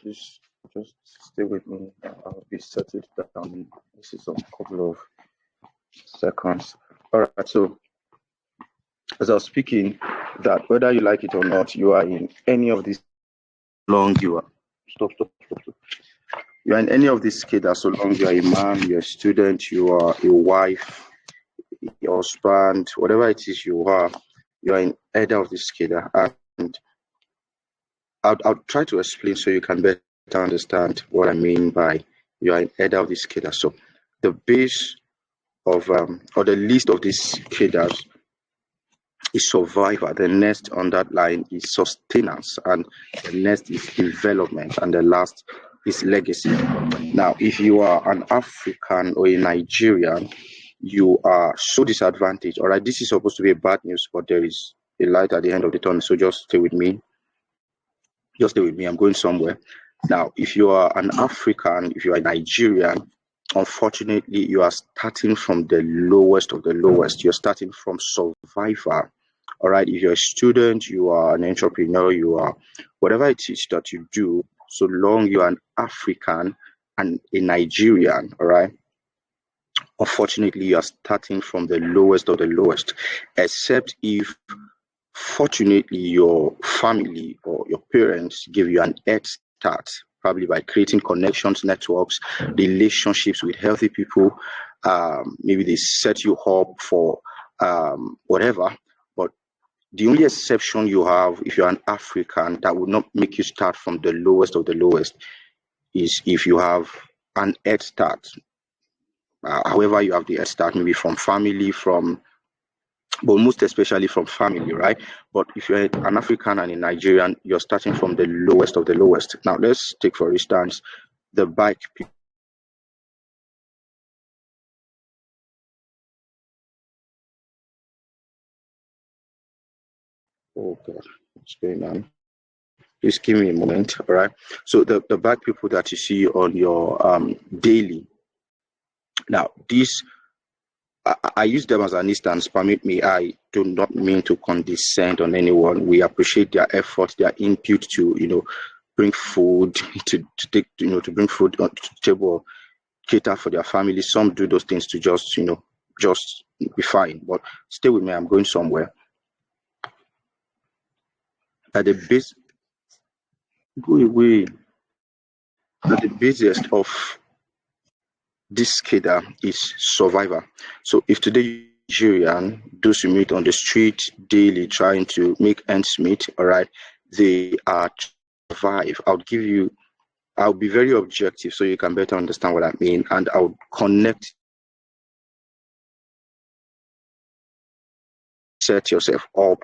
Please just stay with me. I'll be settled down. This is a couple of seconds. All right. So, as I was speaking, that whether you like it or not, you are in any of these long you are. Stop. You are in any of these cadres so long you are a man, you're a student, you are a wife, your husband, whatever it is you are in either of these cadres. And I'll try to explain so you can better understand what I mean by you are in either of these cadres. So the base of or the list of these cadres is survivor. The next on that line is sustenance, and the next is development, and the last is legacy. Now, if you are an African or a Nigerian, you are so disadvantaged. All right, this is supposed to be a bad news, but there is a light at the end of the tunnel. So just stay with me. I'm going somewhere. Now, if you are an African, if you are a Nigerian, unfortunately, you are starting from the lowest of the lowest. You're starting from survivor. All right. If you're a student, you are an entrepreneur, you are whatever it is that you do, so long you are an African and a Nigerian, all right. Unfortunately, you are starting from the lowest of the lowest, except if fortunately your family or your parents give you an head start, probably by creating connections, networks, relationships with healthy people. Maybe they set you up for whatever. But the only exception you have, if you're an African, that would not make you start from the lowest of the lowest, is if you have an head start. However, you have the head start, maybe from family, but most especially from family, right? But if you're an African and a Nigerian, you're starting from the lowest of the lowest. Now, let's take, for instance, the bike people. Oh, God, what's going on? Please give me a moment, all right? So the bike people that you see on your daily, now, these I use them as an instance. Permit me, I do not mean to condescend on anyone. We appreciate their effort, their input to, bring food, to take, to bring food on to the table, cater for their family. Some do those things to just be fine. But stay with me, I'm going somewhere. At the base, go away. At the basis of this cadre is survivor. So if today Nigerian, those you meet on the street daily trying to make ends meet, all right, they are survive. I'll be very objective so you can better understand what I mean, and I'll connect, set yourself up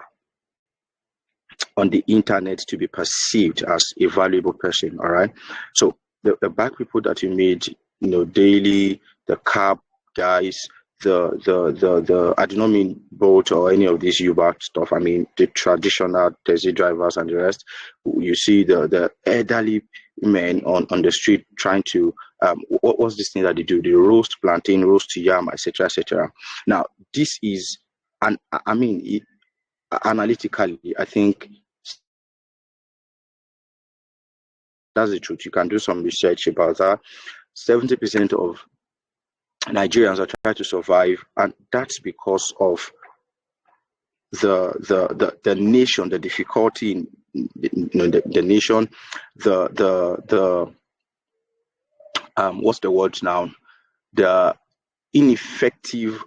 on the internet to be perceived as a valuable person, all right? So the back people that you meet, daily, the cab guys, the I do not mean boat or any of these Uber stuff. I mean the traditional taxi drivers and the rest. You see the elderly men on the street trying to what's this thing that they do? They roast plantain, roast yam, etc., etc. Now this is, and I mean analytically, I think that's the truth. You can do some research about that. 70% of Nigerians are trying to survive, and that's because of the nation, the difficulty in the nation, the what's the word now? The ineffective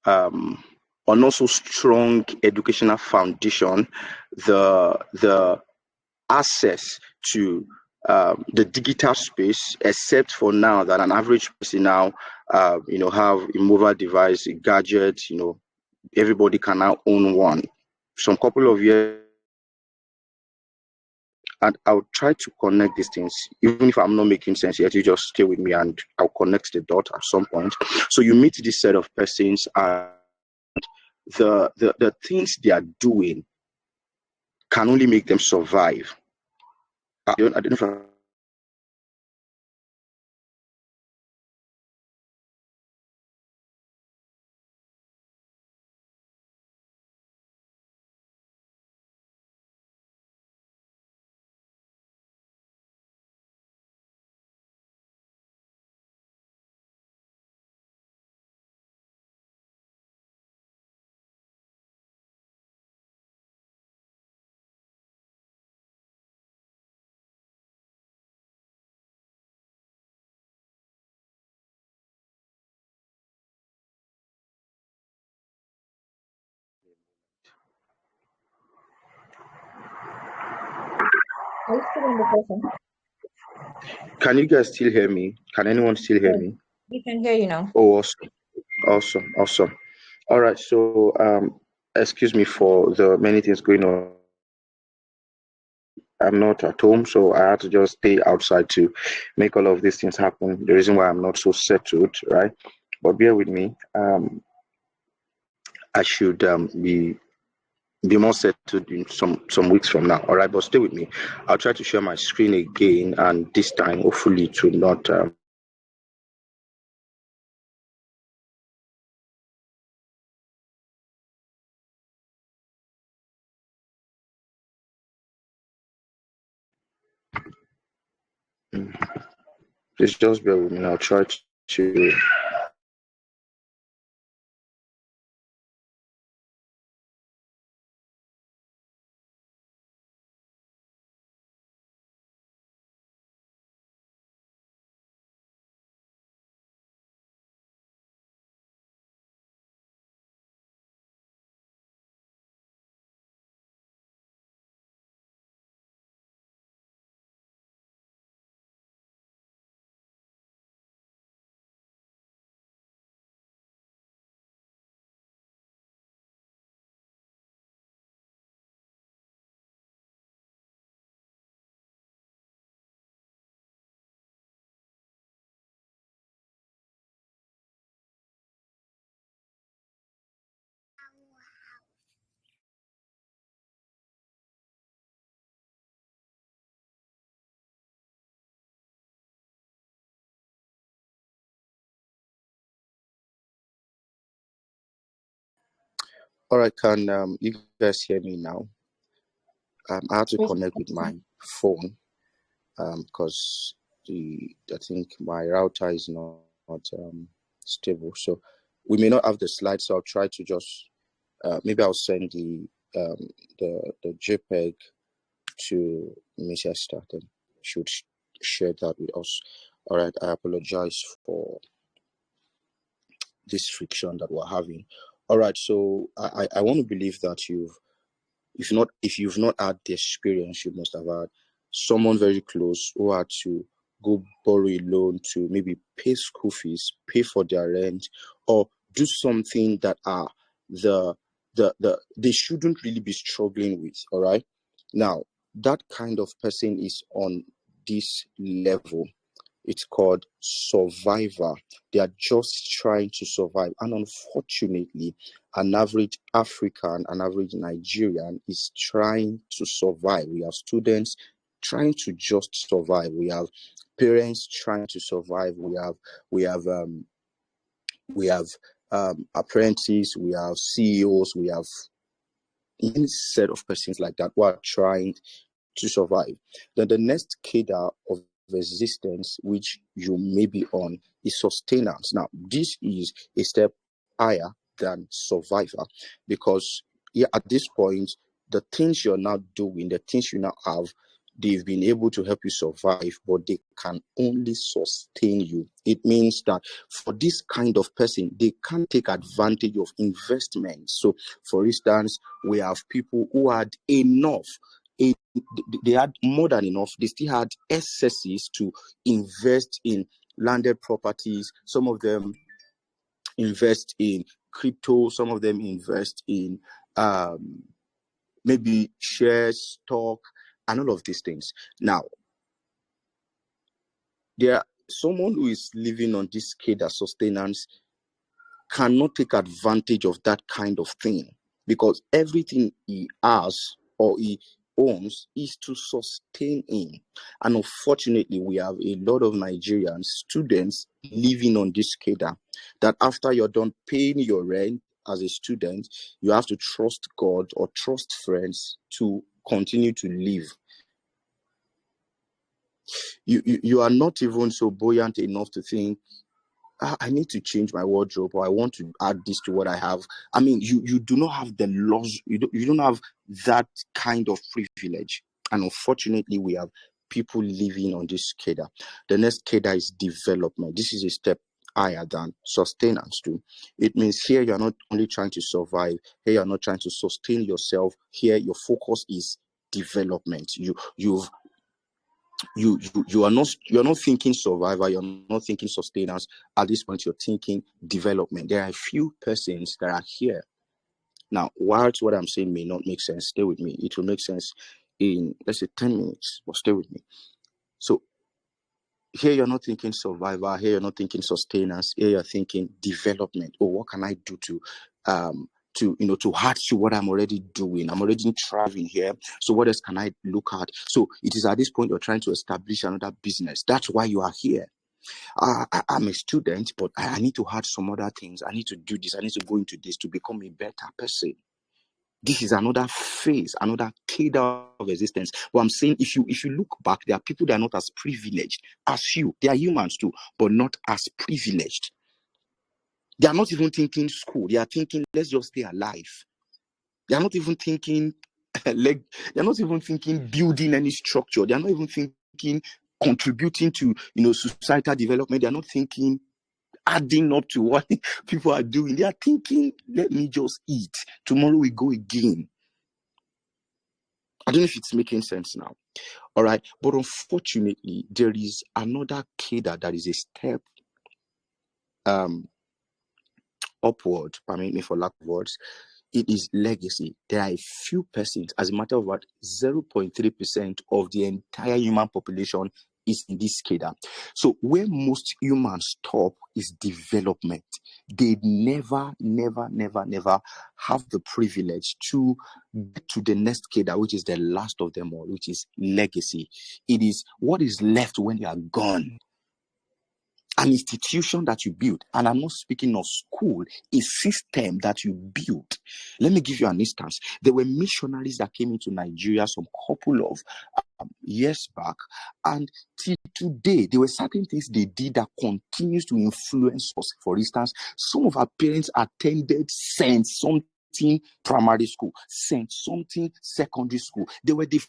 or not so strong educational foundation, the access to the digital space, except for now that an average person now, have a mobile device, a gadget, everybody can now own one. Some couple of years, and I'll try to connect these things, even if I'm not making sense yet. You just stay with me, and I'll connect the dot at some point. So you meet this set of persons, and the things they are doing can only make them survive. I don't know if Are you still in the person? Can you guys still hear me? Can anyone still hear Yes, me? we can hear you now. Oh, awesome, awesome, awesome. All right, so excuse me for the many things going on. I'm not at home, so I had to just stay outside to make all of these things happen. The reason why I'm not so settled, right? But bear with me. I should be more settled in some weeks from now. All right, but stay with me. I'll try to share my screen again, and this time, hopefully, to not. Please just bear with me. I'll try to. All right, can you guys hear me now? I have to Yes. connect with my phone because I think my router is not stable. So we may not have the slides. So I'll try to just maybe I'll send the JPEG to Miss Esther. Then she would share that with us. All right. I apologize for this friction that we're having. All right. So I want to believe that if you've not had the experience, you must have had someone very close who had to go borrow a loan to maybe pay school fees, pay for their rent, or do something that they shouldn't really be struggling with. All right. Now, that kind of person is on this level. It's called survivor. They are just trying to survive. And unfortunately, an average African, an average Nigerian is trying to survive. We have students trying to just survive. We have parents trying to survive. We have apprentices. We have CEOs. We have any set of persons like that who are trying to survive. Then the next cadre of resistance which you may be on is sustenance. Now, this is a step higher than survivor because at this point, the things you're now doing, the things you now have, they've been able to help you survive, but they can only sustain you. It means that for this kind of person, they can't take advantage of investments. So, for instance, we have people who had enough. They had more than enough. They still had excesses to invest in landed properties. Some of them invest in crypto. Some of them invest in maybe shares, stock, and all of these things. Now, someone who is living on this scale of sustenance cannot take advantage of that kind of thing because everything he has or he owns is to sustain him. And unfortunately, we have a lot of Nigerian students living on this cadre that after you're done paying your rent as a student, you have to trust God or trust friends to continue to live. You are not even so buoyant enough to think, I need to change my wardrobe or I want to add this to what I have. I mean, you do not have the laws, you don't have that kind of privilege. And unfortunately, we have people living on this cadre. The next cadre is development. This is a step higher than sustenance too. It means here you're not only trying to survive, here you're not trying to sustain yourself. Here your focus is development. you're not thinking survival, you're not thinking sustenance. At this point, you're thinking development. There are a few persons that are here. Now, whilst what I'm saying may not make sense, stay with me. It will make sense in, let's say, 10 minutes, but stay with me. So here you're not thinking survival, here you're not thinking sustenance, here you're thinking development. Oh, what can I do to add to what I'm already doing? I'm already thriving here. So what else can I look at? So it is at this point you're trying to establish another business. That's why you are here. I'm a student, but I need to add some other things. I need to do this. I need to go into this to become a better person. This is another phase, another cadre of existence. But I'm saying if you look back, there are people that are not as privileged as you. They are humans too, but not as privileged. They are not even thinking school. They are thinking, let's just stay alive. They are not even thinking they're not even thinking building any structure. They are not even thinking contributing to societal development. They are not thinking adding up to what people are doing. They are thinking, let me just eat. Tomorrow we go again. I don't know if it's making sense now. All right. But unfortunately, there is another cadre that is a step upward, permit me for lack of words. It is legacy. There are a few persons, as a matter of fact, 0.3% of the entire human population is in this cadre. So where most humans stop is development. They never have the privilege to get to the next cadre, which is the last of them all, which is legacy. It is what is left when you are gone. An institution that you build, and I'm not speaking of school, a system that you build. Let me give you an instance. There were missionaries that came into Nigeria some couple of years back, and till today, there were certain things they did that continues to influence us. For instance, some of our parents attended Saint something primary school, Saint something secondary school. They were they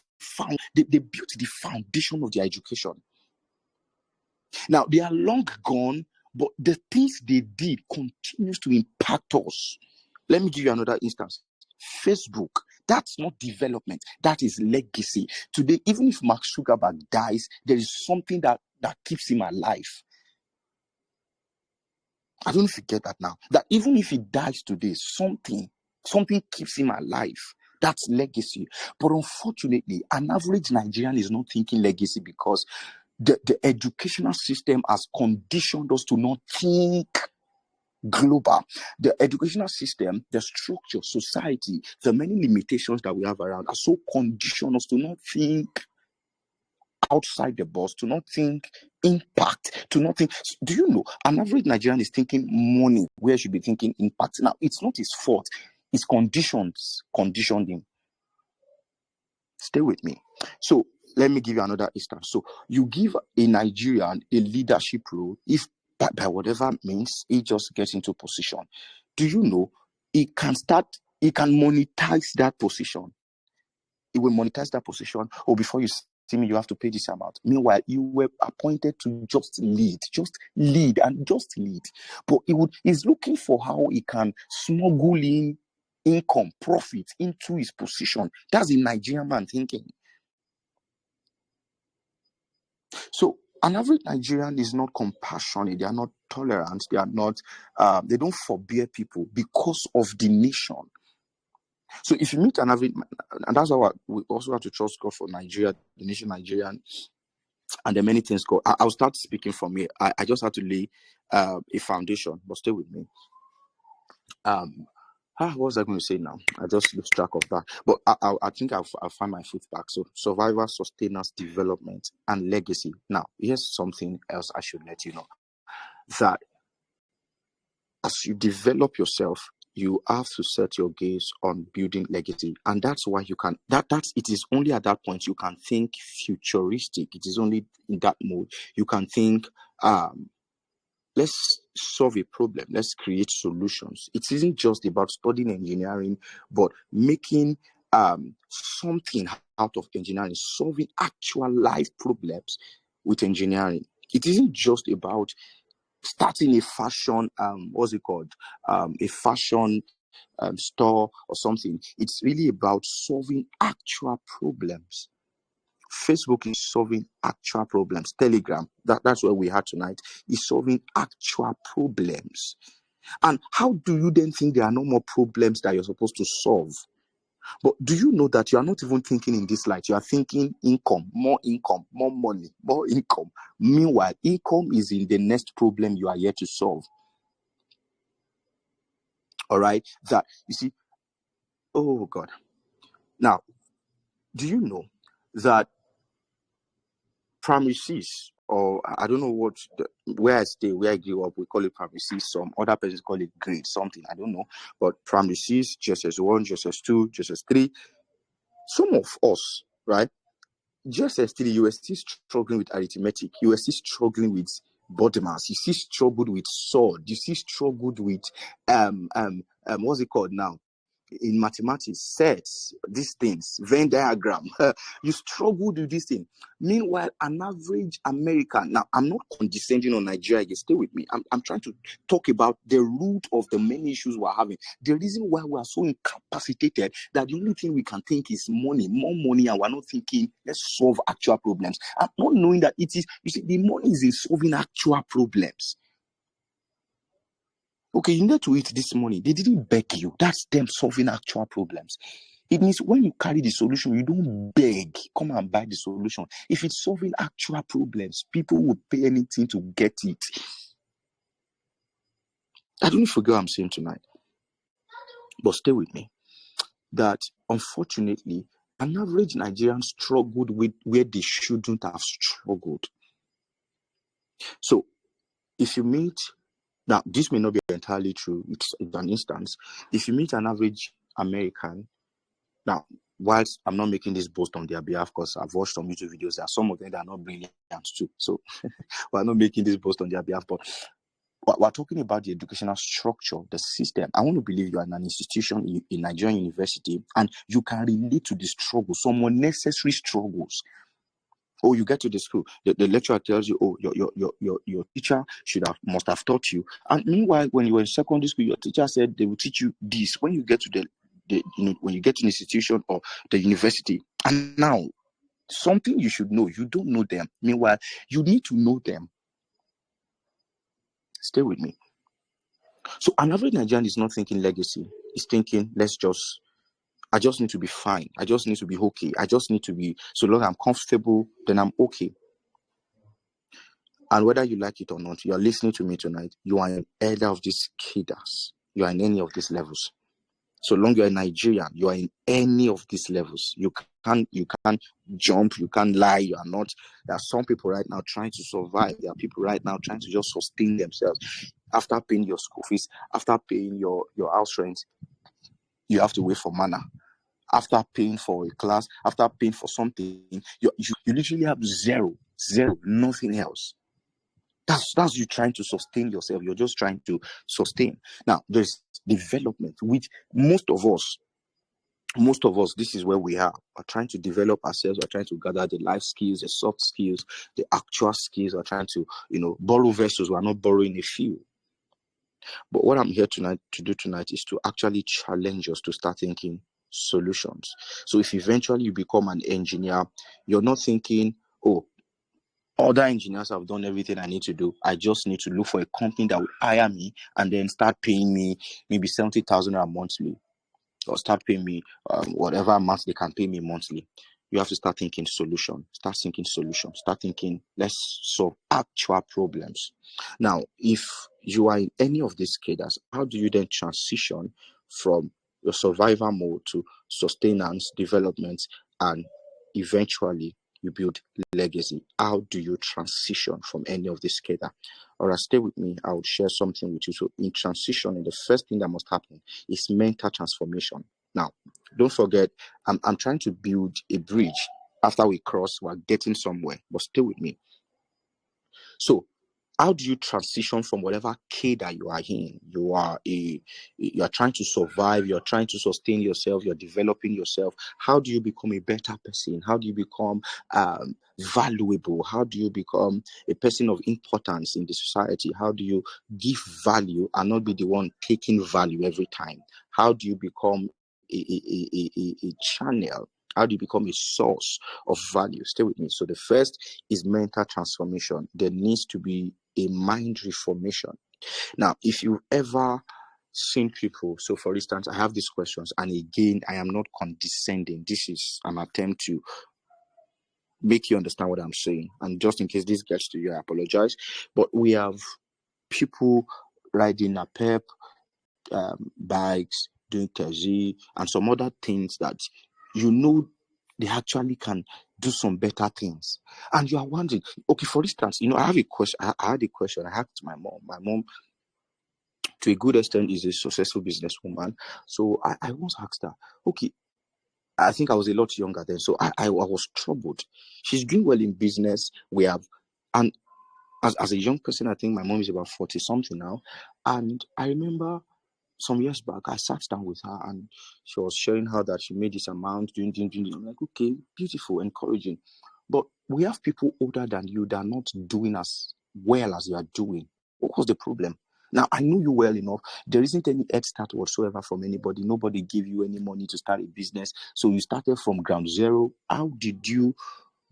built the foundation of their education. Now, they are long gone, but the things they did continues to impact us. Let me give you another instance. Facebook, that's not development, that is legacy. Today, even if Mark Zuckerberg dies, there is something that keeps him alive. I don't know if you get that now. That even if he dies today, something keeps him alive. That's legacy. But unfortunately, an average Nigerian is not thinking legacy because the educational system has conditioned us to not think global. The educational system, the structure, society, the many limitations that we have around are so conditioned us to not think outside the box, to not think impact, to not think. Do you know, an average Nigerian is thinking money where he should be thinking impact. Now, it's not his fault. His conditions conditioned him. Stay with me. So let me give you another instance. So you give a Nigerian a leadership role, if by whatever means he just gets into position. Do you know he can monetize that position? He will monetize that position. Or before you see me, you have to pay this amount. Meanwhile, you were appointed to just lead. But he's looking for how he can smuggle in income, profit into his position. That's a Nigerian man thinking. So an average Nigerian is not compassionate, they are not tolerant, they are not they don't forbear people because of the nation. So if you meet an average, and that's why we also have to trust God for Nigeria, the nation Nigerian, and the many things go. I'll start speaking from here. I just have to lay a foundation, but stay with me. What was I going to say now? I just lose track of that. But I think I'll find my feet back. So survival, sustenance, development, and legacy. Now, here's something else I should let you know. That as you develop yourself, you have to set your gaze on building legacy. And that's why you can, it is only at that point you can think futuristic. It is only in that mode you can think, let's solve a problem. Let's create solutions. It isn't just about studying engineering, but making something out of engineering, solving actual life problems with engineering. It isn't just about starting a fashion, a fashion store or something. It's really about solving actual problems Facebook is solving actual problems. Telegram, that's where we are tonight, is solving actual problems. And how do you then think there are no more problems that you're supposed to solve? But do you know that you are not even thinking in this light? You are thinking income, more money, more income. Meanwhile, income is in the next problem you are yet to solve. All right? That, you see, oh God. Now, do you know that primary six, or I don't know where I stay, where I grew up, we call it primary six. Some other persons call it grade something, I don't know. But primary six, JSS1, JSS2, JSS3, some of us, right? JSS3, you were still struggling with arithmetic. You were still struggling with body mass. You still struggled with sword. You still struggled with what's it called now? In mathematics, sets, these things, Venn diagram. You struggled with this thing. Meanwhile, an average American, now I'm not condescending on Nigeria, you stay with me. I'm trying to talk about the root of the many issues we're having. The reason why we are so incapacitated that the only thing we can think is money, more money, and we're not thinking, let's solve actual problems. I'm not knowing that it is, you see, the money is in solving actual problems. Okay, you need to eat this money. They didn't beg you. That's them solving actual problems. It means when you carry the solution, you don't beg, come and buy the solution. If it's solving actual problems, people will pay anything to get it. I don't forget what I'm saying tonight. But stay with me. That unfortunately, an average Nigerian struggled with where they shouldn't have struggled. So if you meet, now this may not be entirely true, it's an instance. If you meet an average American, now, whilst I'm not making this boast on their behalf, because I've watched some YouTube videos, there are some of them that are not brilliant too. So we're not making this boast on their behalf, but we're talking about the educational structure, the system. I want to believe you are in an institution in Nigerian university and you can relate to the struggle, some unnecessary struggles. Oh, you get to the school, the lecturer tells you, oh, your teacher must have taught you. And meanwhile, when you were in secondary school, your teacher said they will teach you this. When you get to when you get to an institution or the university, and now something you should know, you don't know them. Meanwhile, you need to know them. Stay with me. So an average Nigerian is not thinking legacy. He's thinking, I just need to be fine. I just need to be okay. I just need to be, so long I'm comfortable, then I'm okay. And whether you like it or not, you are listening to me tonight, you are in either of these cadres. You are in any of these levels. So long you're a Nigerian, you are in any of these levels. You can't jump, you can't lie, you are not. There are some people right now trying to survive. There are people right now trying to just sustain themselves. After paying your school fees, after paying your house rent, you have to wait for manna. After paying for a class, after paying for something, you literally have zero, nothing else. That's you trying to sustain yourself. You're just trying to sustain. Now, there's development, which most of us, this is where we are trying to develop ourselves. We're trying to gather the life skills, the soft skills, the actual skills. We're trying to, borrow vessels. We're not borrowing a few. But what I'm here to do tonight is to actually challenge us to start thinking solutions. So if eventually you become an engineer, you're not thinking, oh, other engineers have done everything I need to do. I just need to look for a company that will hire me and then start paying me maybe 70,000 monthly, or start paying me whatever amount they can pay me monthly. You have to start thinking solution. Start thinking solution. Start thinking, let's solve actual problems. Now, if you are in any of these cadres, how do you then transition from your survival mode to sustenance, development, and eventually you build legacy? How do you transition from any of this cadre? All right, stay with me. I will share something with you. So in transition, the first thing that must happen is mental transformation. Now, don't forget, I'm trying to build a bridge. After we cross, we're getting somewhere, but stay with me. So how do you transition from whatever cadre you are in? You are trying to survive, you're trying to sustain yourself, you're developing yourself. How do you become a better person? How do you become valuable? How do you become a person of importance in the society? How do you give value and not be the one taking value every time? How do you become a channel How do you become a source of value? Stay with me. So the first is mental transformation. There needs to be a mind reformation. Now, if you've ever seen people, so for instance, I have these questions, and again, I am not condescending. This is an attempt to make you understand what I'm saying. And just in case this gets to you, I apologize. But we have people riding a pep, bikes, doing taxi, and some other things that they actually can do some better things. And you are wondering, okay, for instance, I have a question. I had a question. I asked my mom. My mom, to a good extent, is a successful businesswoman. So I once asked her, okay, I think I was a lot younger then, so I was troubled. She's doing well in business. And as a young person, I think my mom is about 40 something now. And I remember some years back, I sat down with her and she was sharing how that she made this amount, doing. I'm like, okay, beautiful, encouraging. But we have people older than you that are not doing as well as you are doing. What was the problem? Now, I know you well enough. There isn't any head start whatsoever from anybody. Nobody gave you any money to start a business. So you started from ground zero. How did you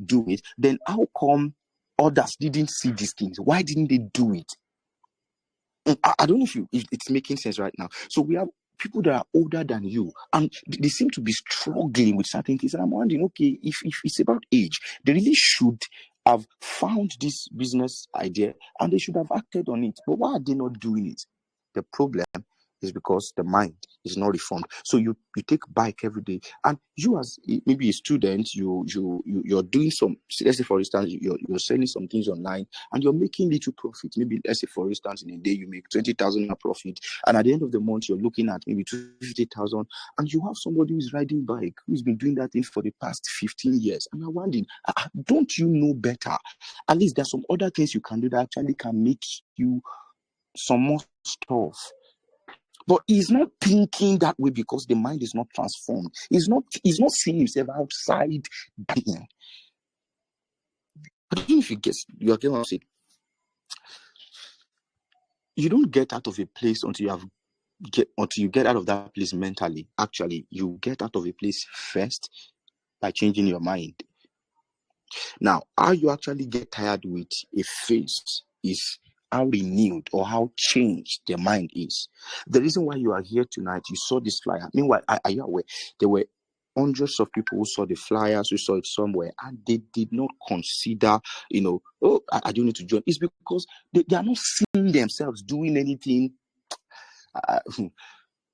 do it? Then how come others didn't see these things? Why didn't they do it? I don't know if it's making sense right now. So we have people that are older than you, and they seem to be struggling with certain things. And I'm wondering, okay, if it's about age, they really should have found this business idea and they should have acted on it. But why are they not doing it? The problem is because the mind is not reformed. So you take bike every day, and you, as maybe a student, you're doing some, let's say for instance, you're selling some things online and you're making little profit. Maybe let's say for instance, in a day you make 20,000 profit, and at the end of the month you're looking at maybe 250,000, and you have somebody who's riding bike who's been doing that thing for the past 15 years, and you're wondering, don't you know better? At least there's some other things you can do that actually can make you some more stuff. But he's not thinking that way because the mind is not transformed. He's not seeing himself outside that thing. I don't know if you get what I'm saying. You don't get out of a place until you get out of that place mentally. Actually, you get out of a place first by changing your mind. Now, how you actually get tired with a face is how renewed or how changed their mind is. The reason why you are here tonight, you saw this flyer. Meanwhile, are you aware? There were hundreds of people who saw the flyers, who saw it somewhere, and they did not consider, I don't need to join. It's because they are not seeing themselves doing anything.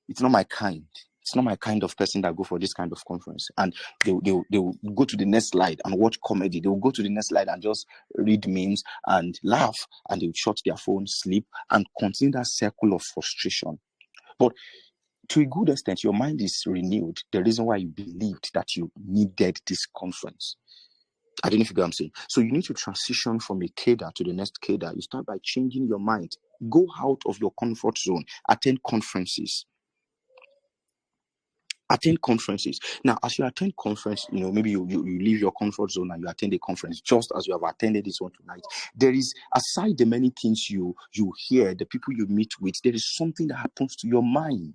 It's not my kind. It's not my kind of person that go for this kind of conference. And they will go to the next slide and watch comedy. They will go to the next slide and just read memes and laugh. And they will shut their phone, sleep, and continue that circle of frustration. But to a good extent, your mind is renewed. The reason why you believed that you needed this conference. I don't know if you get what I'm saying. So you need to transition from a cadre to the next cadre. You start by changing your mind. Go out of your comfort zone. Attend conferences. Attend conferences. Now, as you attend conference, maybe you leave your comfort zone and you attend a conference just as you have attended this one tonight. There is, aside the many things you hear, the people you meet with, there is something that happens to your mind.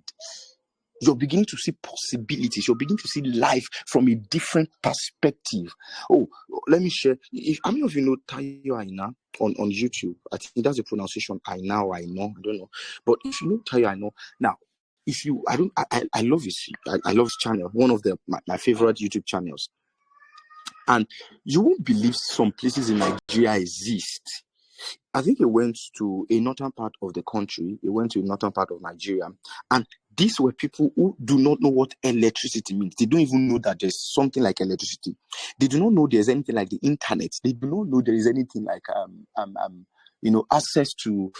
You're beginning to see possibilities. You're beginning to see life from a different perspective. Oh, let me share. How many of you know Tayo Aina on YouTube? I think that's the pronunciation. I know. I don't know. But if you know Tayo Aina, now, I love his channel, one of my favorite YouTube channels. And you won't believe some places in Nigeria exist. I think he went to a northern part of the country. He went to a northern part of Nigeria. And these were people who do not know what electricity means. They don't even know that there's something like electricity. They do not know there's anything like the internet. They do not know there is anything like access to,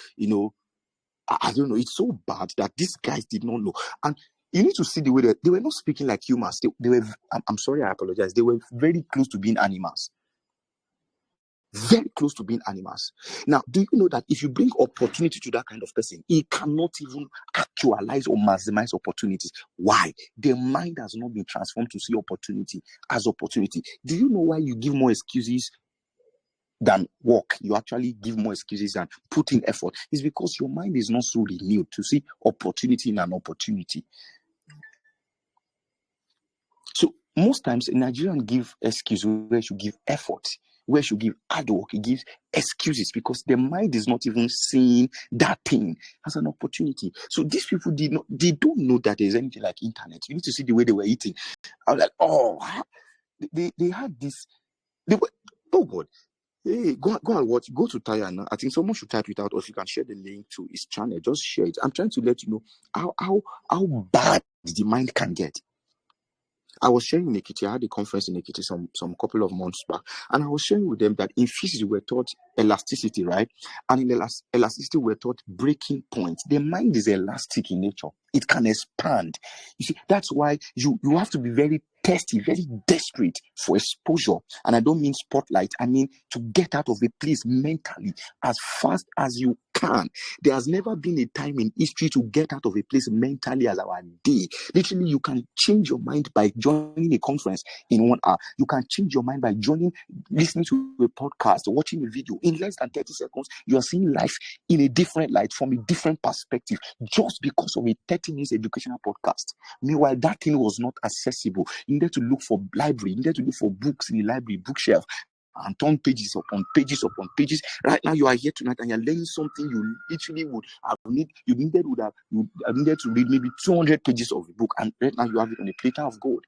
I don't know. It's so bad that these guys did not know. And you need to see the way that they were not speaking like humans. They were, I'm sorry, I apologize. They were very close to being animals. Very close to being animals. Now, do you know that if you bring opportunity to that kind of person, he cannot even actualize or maximize opportunities? Why? Their mind has not been transformed to see opportunity as opportunity. Do you know why you give more excuses than work? You actually give more excuses than put in effort. It's because your mind is not so renewed to see opportunity in an opportunity. So most times Nigerians give excuse where you should give effort, where you should give hard work. It gives excuses because their mind is not even seeing that thing as an opportunity. So these people they don't know that there's anything like internet. You need to see the way they were eating. I was like, oh, they had this. They were, oh God. Hey, go and watch. Go to Taya now. I think someone should type it out, or if you can share the link to his channel, just share it. I'm trying to let you know how bad the mind can get. I was sharing in Ekiti. I had a conference in Ekiti some couple of months back, and I was sharing with them that in physics we were taught elasticity, right? And in elasticity we were taught breaking points. The mind is elastic in nature; it can expand. You see, that's why you have to be very thirsty, very desperate for exposure. And I don't mean spotlight. I mean to get out of a place mentally as fast as you can. There has never been a time in history to get out of a place mentally as our day. Literally, you can change your mind by joining a conference in 1 hour. You can change your mind by listening to a podcast, watching a video. In less than 30 seconds, you are seeing life in a different light, from a different perspective, just because of a 30 minutes educational podcast. Meanwhile, that thing was not accessible. You needed to look for library. You needed to look for books in the library, bookshelf, and turn pages upon pages upon pages. Right now, you are here tonight and you're learning something you literally would have needed to read maybe 200 pages of a book, and right now you have it on a platter of gold.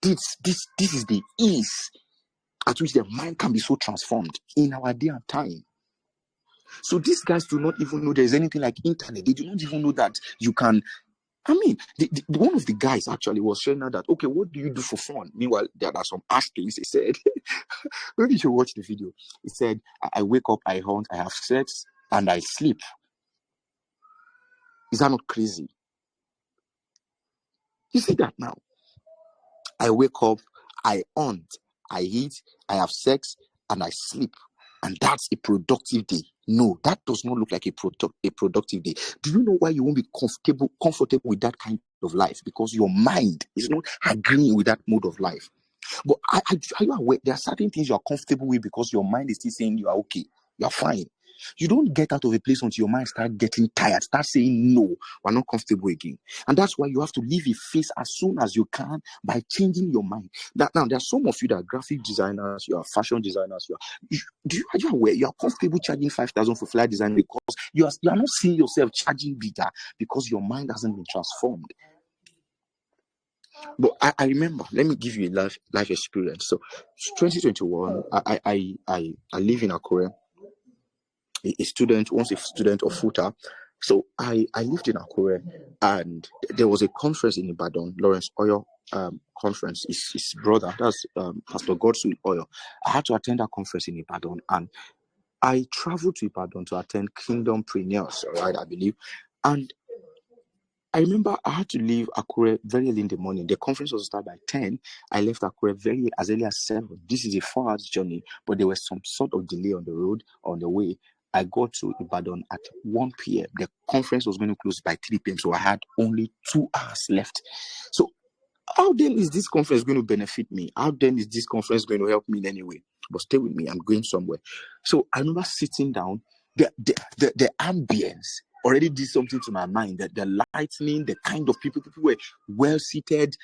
This is the ease at which the mind can be so transformed in our day and time. So these guys do not even know there's anything like internet. They do not even know that you can. I mean, one of the guys actually was sharing that, okay, what do you do for fun? Meanwhile, there are some ass things. He said, maybe you should watch the video. He said, I wake up, I hunt, I have sex, and I sleep. Is that not crazy? You see that now? I wake up, I hunt, I eat, I have sex, and I sleep. And that's a productive day. No, that does not look like a productive day. Do you know why you won't be comfortable with that kind of life? Because your mind is not agreeing with that mode of life. But are you aware there are certain things you are comfortable with because your mind is still saying you are okay, you are fine. You don't get out of a place until your mind starts getting tired, start saying no, we're not comfortable again. And that's why you have to leave a face as soon as you can by changing your mind. Now there are some of you that are graphic designers, you are fashion designers, are you aware you are comfortable charging 5,000 for flyer design because you are not seeing yourself charging bigger because your mind hasn't been transformed. But I remember, let me give you a life experience. So 2021, I live in Akure. A student of FUTA. So I lived in Akure, and there was a conference in Ibadan, Lawrence Oyo conference. His brother, that's Pastor Godson Oyo. I had to attend that conference in Ibadan, and I traveled to Ibadan to attend Kingdom Preneurs, right, I believe. And I remember I had to leave Akure very early in the morning. The conference was started by 10. I left Akure as early as 7. This is a 4 hours journey, but there was some sort of delay on the road, on the way. I got to Ibadan at 1 p.m. The conference was going to close by 3 p.m., so I had only 2 hours left. So how then is this conference going to benefit me? How then is this conference going to help me in any way? But stay with me, I'm going somewhere. So I remember sitting down, the ambience already did something to my mind. The lightning, the kind of people were well seated,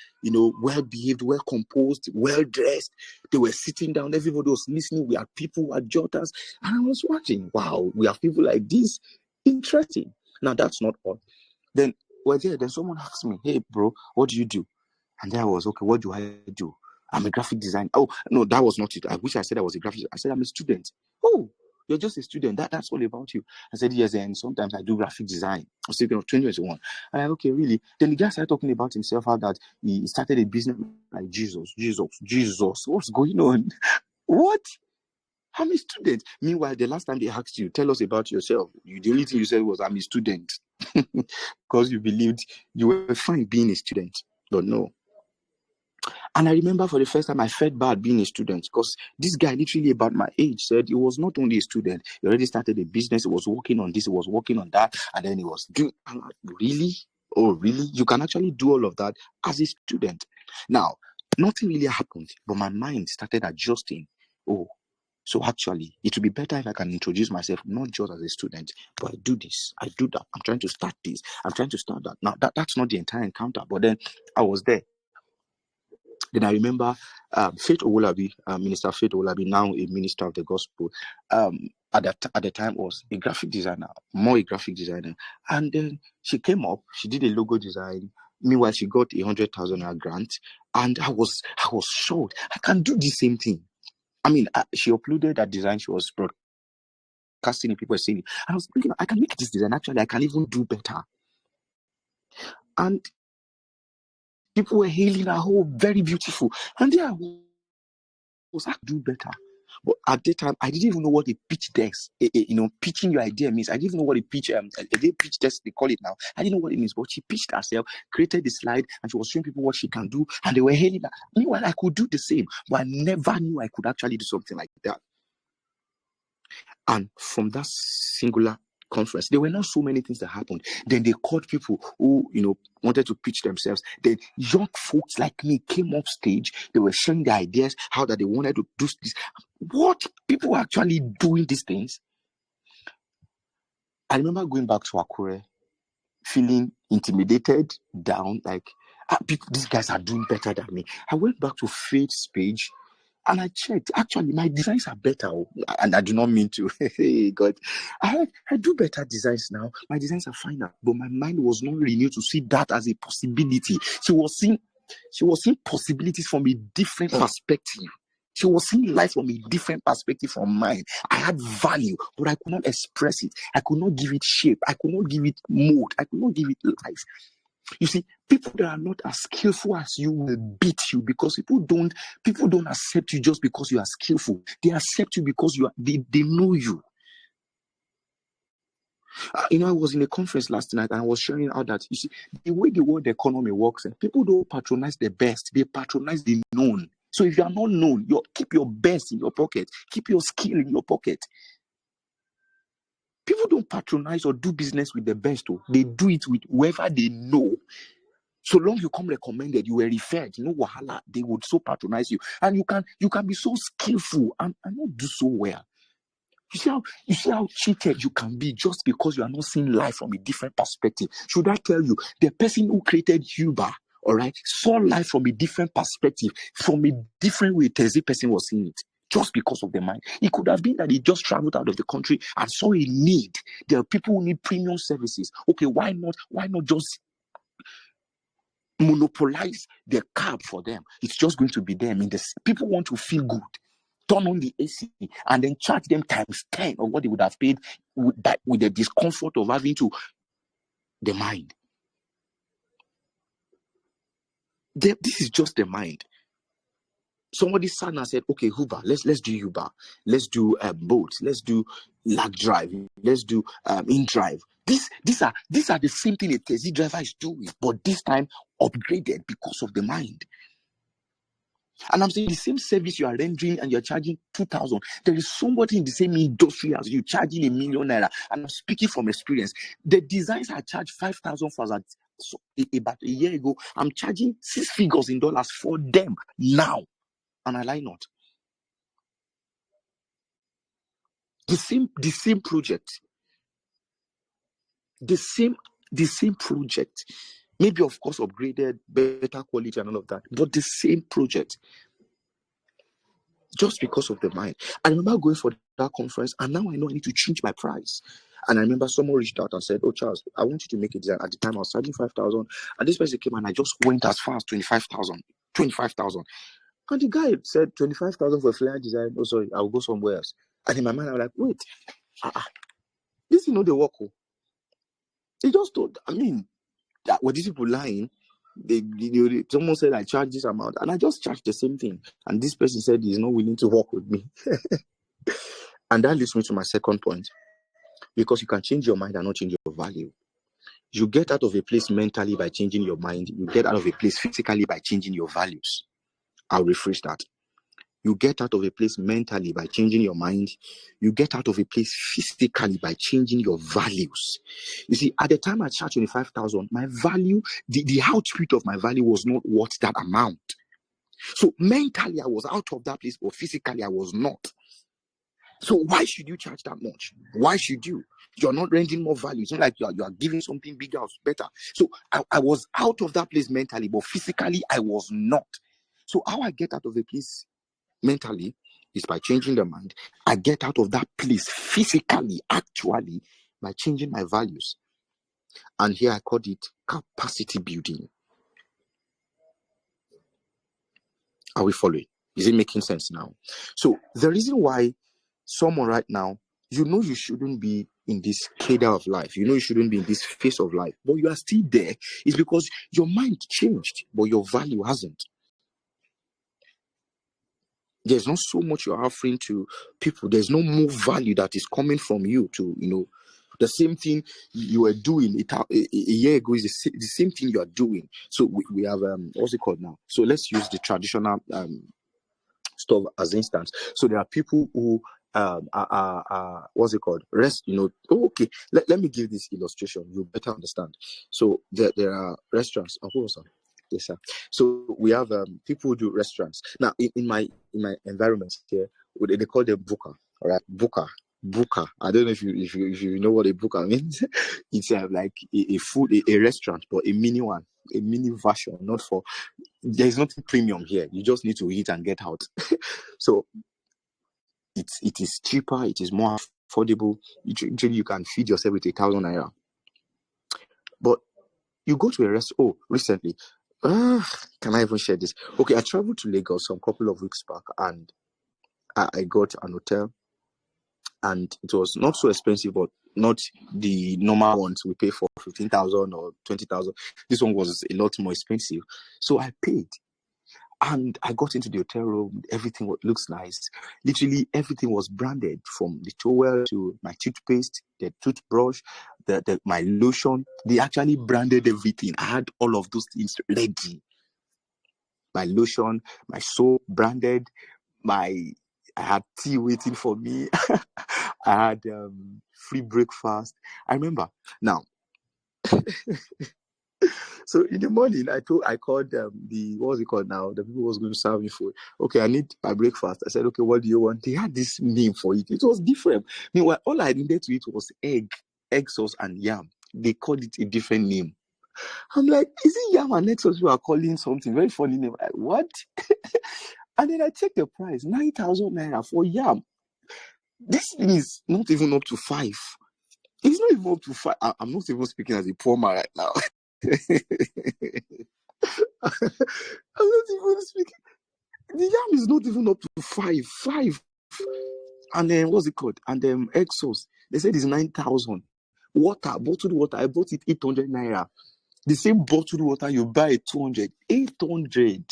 well behaved, well composed, well dressed. They were sitting down, everybody was listening. We had people who had jotters, and I was watching. Wow, we have people like this. Interesting. Now that's not all. Then we're there. Then someone asked me, "Hey, bro, what do you do?" And then I was, okay, what do I do? I'm a graphic designer. Oh, no, that was not it. I wish I said I was a graphic designer. I said I'm a student. Oh, you're just a student. That's all about you. I said, yes, and sometimes I do graphic design. I was thinking of 2021. And I'm like, okay, really? Then the guy started talking about himself, how that he started a business like Jesus. What's going on? What? I'm a student. Meanwhile, the last time they asked you, tell us about yourself, the only thing you said was, I'm a student. Because you believed you were fine being a student. But no. And I remember for the first time I felt bad being a student, because this guy, literally about my age, said he was not only a student, he already started a business, he was working on this, he was working on that, and then he was doing, really? Oh, really? You can actually do all of that as a student. Now, nothing really happened, but my mind started adjusting. Oh, so actually, it would be better if I can introduce myself not just as a student, but I do this, I do that. I'm trying to start this, I'm trying to start that. Now, that's not the entire encounter, but then I was there. Then I remember Faith Owolabi, Minister Faith Owolabi, now a minister of the gospel, at the time was a graphic designer, more a graphic designer. And then she came up, she did a logo design. Meanwhile, she got 100,000 grant, and I was shocked. I can do the same thing. I mean, she uploaded that design. She was broadcasting it, people were seeing it. And I was thinking, I can make this design. Actually, I can even do better. And people were hailing her, oh, very beautiful. And there I was, I could do better. But at that time, I didn't even know what a pitch desk, pitching your idea means. I didn't even know what a pitch desk, they call it now. I didn't know what it means, but she pitched herself, created the slide, and she was showing people what she can do, and they were hailing her. Meanwhile, I could do the same, but I never knew I could actually do something like that. And from that singular conference, there were not so many things that happened. Then they called people who, wanted to pitch themselves. Then young folks like me came off stage. They were sharing their ideas, how that they wanted to do this. What? People were actually doing these things. I remember going back to Akure, feeling intimidated, down, like, these guys are doing better than me. I went back to Faith's page, and I checked. Actually, my designs are better. And I do not mean to. Hey, God. I do better designs now. My designs are finer. But my mind was not renewed to see that as a possibility. She was seeing possibilities from a different perspective. She was seeing life from a different perspective from mine. I had value, but I could not express it. I could not give it shape. I could not give it mold. I could not give it life. You see, people that are not as skillful as you will beat you, because people don't accept you just because you are skillful. They accept you because they know you. I was in a conference last night, and I was sharing out that, you see, the way the world economy works, people don't patronize the best, they patronize the known. So if you are not known, keep your best in your pocket, keep your skill in your pocket. People don't patronize or do business with the best. They do it with whoever they know. So long you come recommended, you were referred, wahala, they would so patronize you. And you can be so skillful and not do so well. You see how cheated you can be just because you are not seeing life from a different perspective. Should I tell you, the person who created Uber, all right, saw life from a different perspective, from a different way the person was seeing it, just because of the mind. It could have been that he just traveled out of the country and saw a need. There are people who need premium services. Okay, why not just monopolize the cab for them? It's just going to be them. People want to feel good. Turn on the AC and then charge them times 10 of what they would have paid with the discomfort of having to the mind. This is just the mind. Somebody sat and said, okay, Uber, let's do Uber, let's do Bolt, let's do lag drive, let's do in-drive. These are the same thing a taxi driver is doing, but this time upgraded because of the mind. And I'm saying the same service you are rendering and you're charging 2,000. There is somebody in the same industry as you charging $1 million. And I'm speaking from experience. The designs I charged 5,000 for that about a year ago. I'm charging 6 figures in dollars for them now. And I lie not. The same project. The same project. Maybe, of course, upgraded, better quality and all of that. But the same project. Just because of the mind. I remember going for that conference, and now I know I need to change my price. And I remember someone reached out and said, oh, Charles, I want you to make a design. At the time, I was charging 5,000. And this person came and I just went as far as 25,000. 25,000. And the guy said, 25,000 for a flyer design. Oh, sorry, I'll go somewhere else. And in my mind, I was like, wait, this is not the work. He just told, were these people lying? Someone said I charge this amount, and I just charged the same thing. And this person said he's not willing to work with me. And that leads me to my second point. Because you can change your mind and not change your value. You get out of a place mentally by changing your mind. You get out of a place physically by changing your values. I'll rephrase that. You get out of a place mentally by changing your mind. You get out of a place physically by changing your values. You see, at the time I charged 25,000, my value, the output of my value was not worth that amount. So mentally I was out of that place, but physically I was not. So why should you charge that much? Why should you? You're not rendering more value. It's not like you are giving something bigger or better. So I was out of that place mentally, but physically I was not. So how I get out of a place mentally is by changing the mind. I get out of that place physically, actually, by changing my values. And here I call it capacity building. Are we following? Is it making sense now? So the reason why someone right now, you shouldn't be in this cadre of life, you shouldn't be in this phase of life, but you are still there, is because your mind changed, but your value hasn't. There's not so much you're offering to people. There's no more value that is coming from you to, the same thing you were doing a year ago is the same thing you are doing. So we have, what's it called now? So let's use the traditional stuff as instance. So there are people who what's it called? Okay. Let me give this illustration. You better understand. So there are restaurants. Oh, who sorry. Yes, sir. So we have people who do restaurants. Now in my environment here, they call them booker. All right, booker. I don't know if you know what a booker means. It's like a food, a restaurant, but a mini one, a mini version, not for. There's nothing premium here. You just need to eat and get out. So it is cheaper. It is more affordable. Usually you can feed yourself with 1,000 naira. But you go to a restaurant. Oh, recently, can I even share this? Okay, I traveled to Lagos some couple of weeks back, and I got an hotel, and it was not so expensive, but not the normal ones we pay for 15,000 or 20,000. This one was a lot more expensive, so I paid. And I got into the hotel room. Everything looks nice. Literally everything was branded, from the towel to my toothpaste, the toothbrush, my lotion. They actually branded everything. I had all of those things ready. My lotion, my soap branded. I had tea waiting for me. I had free breakfast. I remember now. So in the morning, I called what's it called now? The people who was going to serve me food. Okay, I need my breakfast. I said, okay, what do you want? They had this name for it. It was different. Meanwhile, all I needed to eat was egg sauce and yam. They called it a different name. I'm like, is it yam and egg sauce you are calling something? Very funny name. Like, what? And then I checked the price, 9,000 naira for yam. This thing is not even up to 5. It's not even up to 5. I'm not even speaking as a poor man right now. I'm not even speaking. The yam is not even up to 5. And then what's it called? And then egg sauce. They said it's 9,000. Bottled water. I bought it 800 naira. The same bottled water you buy at 200. 800.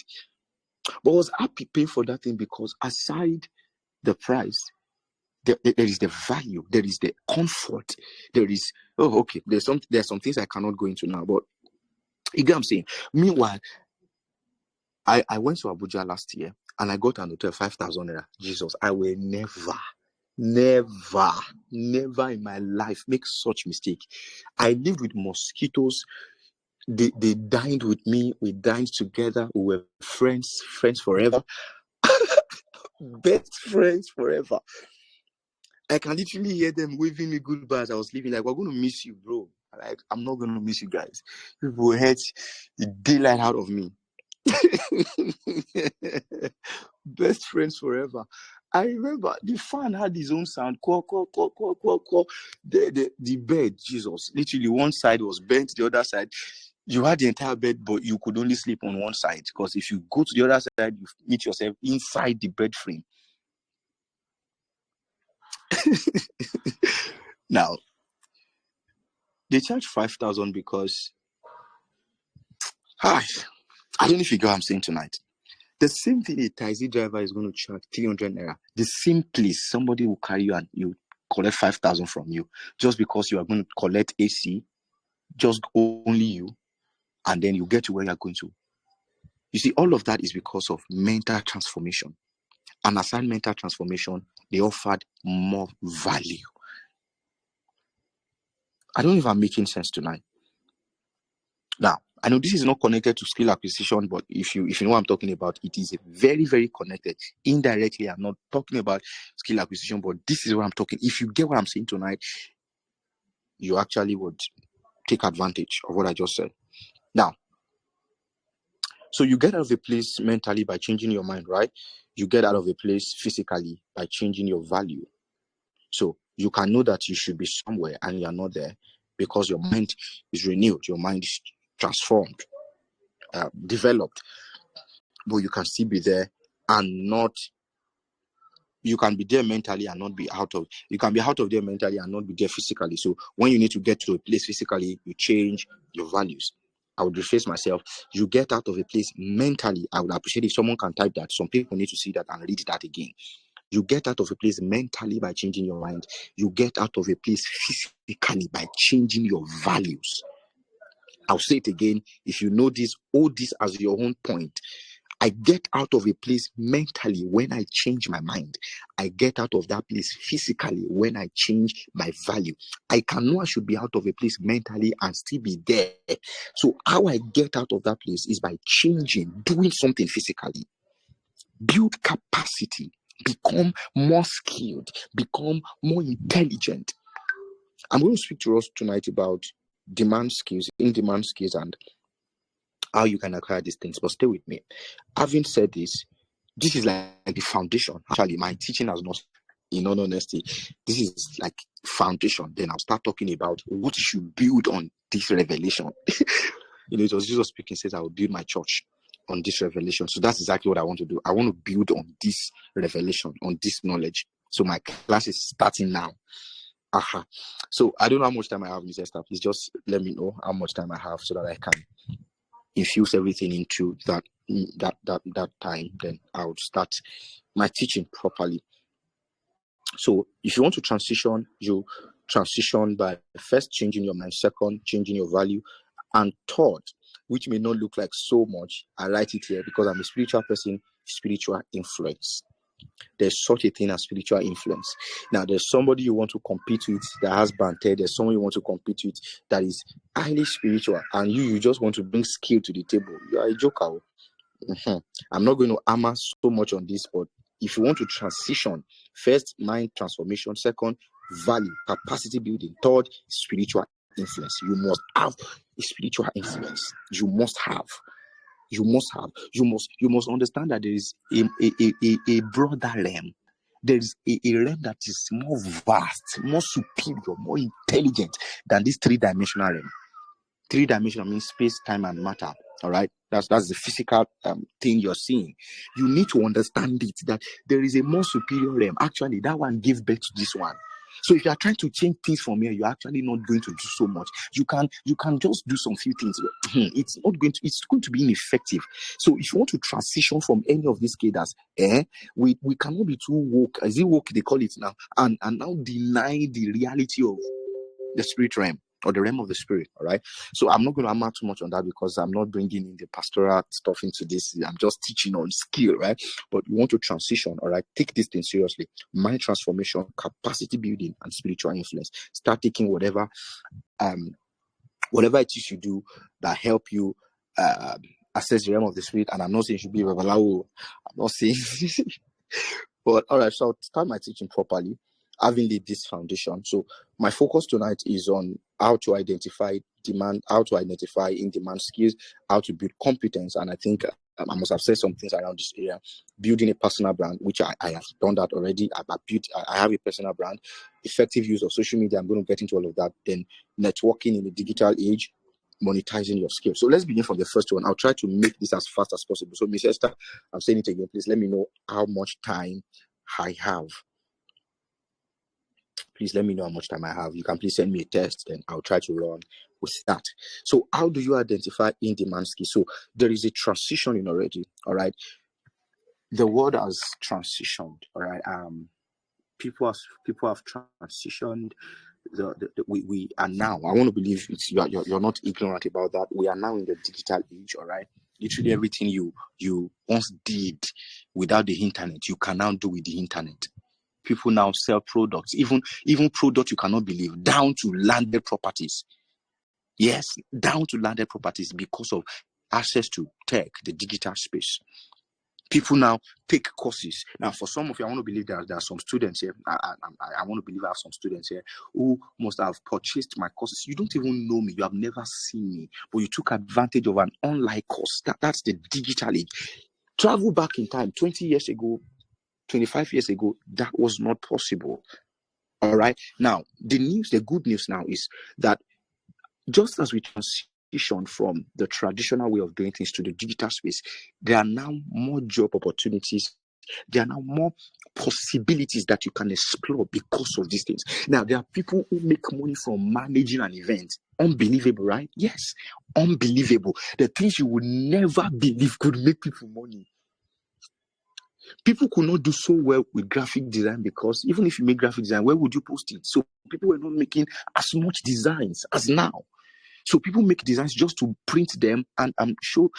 But I was happy paying for that thing because aside the price, there is the value, there is the comfort, there is there's some things I cannot go into now, but you get what I'm saying. Meanwhile, I went to Abuja last year and I got an hotel 5,000 naira. Jesus, I will never in my life make such mistake. I lived with mosquitoes. They dined with me. We dined together. We were friends forever. Best friends forever. I can literally hear them waving me goodbye as I was leaving. Like, we're going to miss you, bro. Like, I'm not going to miss you guys. People hurt the daylight out of me. Best friends forever. I remember the fan had his own sound. Call. The bed, Jesus. Literally, one side was bent, the other side. You had the entire bed, but you could only sleep on one side. Because if you go to the other side, you meet yourself inside the bed frame. Now, they charge 5,000 because I don't know if you get what I'm saying tonight. The same thing a taxi driver is going to charge 300 naira. The same place, somebody will carry you and you collect 5,000 from you just because you are going to collect AC, just only you, and then you get to where you're going to. You see, all of that is because of mental transformation. And aside mental transformation, they offered more value. I don't know if I'm making sense tonight. Now, I know this is not connected to skill acquisition, but if you know what I'm talking about, it is very, very connected. Indirectly, I'm not talking about skill acquisition, but this is what I'm talking. If you get what I'm saying tonight, you actually would take advantage of what I just said. Now, So you get out of a place mentally by changing your mind, right? You get out of a place physically by changing your value. So you can know that you should be somewhere and you're not there because your mind is renewed, your mind is transformed, developed, but you can still be there and not. You can be there mentally and not be out of. You can be out of there mentally and not be there physically. So when you need to get to a place physically, you change your values. I would rephrase myself. You get out of a place mentally. I would appreciate if someone can type that. Some people need to see that and read that again. You get out of a place mentally by changing your mind. You get out of a place physically by changing your values. I'll say it again. If you know this, hold this as your own point. I get out of a place mentally when I change my mind. I get out of that place physically when I change my value. I can know I should be out of a place mentally and still be there. So how I get out of that place is by changing, doing something physically. Build capacity, become more skilled, become more intelligent. I'm going to speak to us tonight about demand skills, in-demand skills, and how you can acquire these things. But stay with me. Having said this, this is like the foundation. Actually, my teaching has not, in all honesty, this is like foundation. Then I'll start talking about what you should build on this revelation. It was Jesus speaking, says, I will build my church on this revelation. So that's exactly what I want to do. I want to build on this revelation, on this knowledge. So my class is starting now. So I don't know how much time I have, Mr. Esther. Please just let me know how much time I have so that I can infuse everything into that time. Then I would start my teaching properly. So if you want to transition, you transition by first changing your mind, second changing your value, and third, which may not look like so much, I write it here because I'm a spiritual person, spiritual influence. There's such a thing as spiritual influence. Now, there's somebody you want to compete with that has banter. There's someone you want to compete with that is highly spiritual, and you just want to bring skill to the table. You are a joker. I'm not going to hammer so much on this, but if you want to transition, first, mind transformation, second, value, capacity building, third, spiritual influence. You must have a spiritual influence. You must understand that there is a broader realm. There is a realm that is more vast, more superior, more intelligent than this three-dimensional realm. Three-dimensional means space, time, and matter. All right, that's the physical thing you're seeing. You need to understand it, that there is a more superior realm. Actually, that one gives birth to this one. So if you are trying to change things from here, you're actually not going to do so much. You can just do some few things. It's going to be ineffective. So if you want to transition from any of these cadres, we cannot be too woke. Is it woke they call it now? And now deny the reality of the spirit realm or the realm of the spirit. All right. So I'm not going to hammer too much on that because I'm not bringing in the pastoral stuff into this. I'm just teaching on skill, right? But you want to transition. All right. Take this thing seriously. Mind transformation, capacity building, and spiritual influence. Start taking whatever it is you do that help you access the realm of the spirit. And I'm not saying you should be Babalawo. I'm not saying, but all right. So I'll start my teaching properly, having laid this foundation. So my focus tonight is on how to identify demand, how to identify in-demand skills, how to build competence. And I think I must have said some things around this area. Building a personal brand, which I have done that already. I have a personal brand. Effective use of social media. I'm going to get into all of that. Then networking in the digital age, monetizing your skills. So let's begin from the first one. I'll try to make this as fast as possible. So Ms. Esther, I'm saying it again. Please let me know how much time I have. Please let me know how much time I have. You can please send me a text and I'll try to run with that. So how do you identify in-demand skills? So there is a transition in already, all right? The world has transitioned, all right? People have transitioned. We are now, I want to believe you're not ignorant about that. We are now in the digital age, all right? Literally everything you once did without the internet, you can now do with the internet. People now sell products, even products you cannot believe, down to landed properties. Yes, down to landed properties because of access to tech, the digital space. People now take courses. Now, for some of you, I want to believe that there are some students here. I want to believe I have some students here who must have purchased my courses. You don't even know me. You have never seen me, but you took advantage of an online course. That's the digital age. Travel back in time, 20 years ago, 25 years ago, that was not possible. All right. Now, the good news now is that just as we transition from the traditional way of doing things to the digital space, there are now more job opportunities. There are now more possibilities that you can explore because of these things. Now, there are people who make money from managing an event. Unbelievable, right? Yes, unbelievable. The things you would never believe could make people money. People could not do so well with graphic design because even if you make graphic design, where would you post it? So people were not making as much designs as now. So people make designs just to print them and show,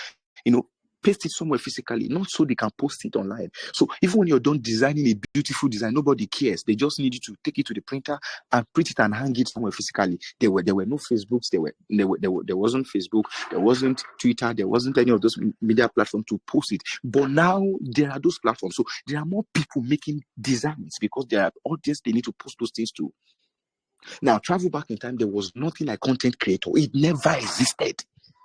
paste it somewhere physically, not so they can post it online. So even when you're done designing a beautiful design, nobody cares. They just need you to take it to the printer and print it and hang it somewhere physically. There were no Facebooks. There wasn't Facebook. There wasn't Twitter. There wasn't any of those media platforms to post it. But now there are those platforms. So there are more people making designs because there are audience they need to post those things to. Now, travel back in time, there was nothing like content creator. It never existed.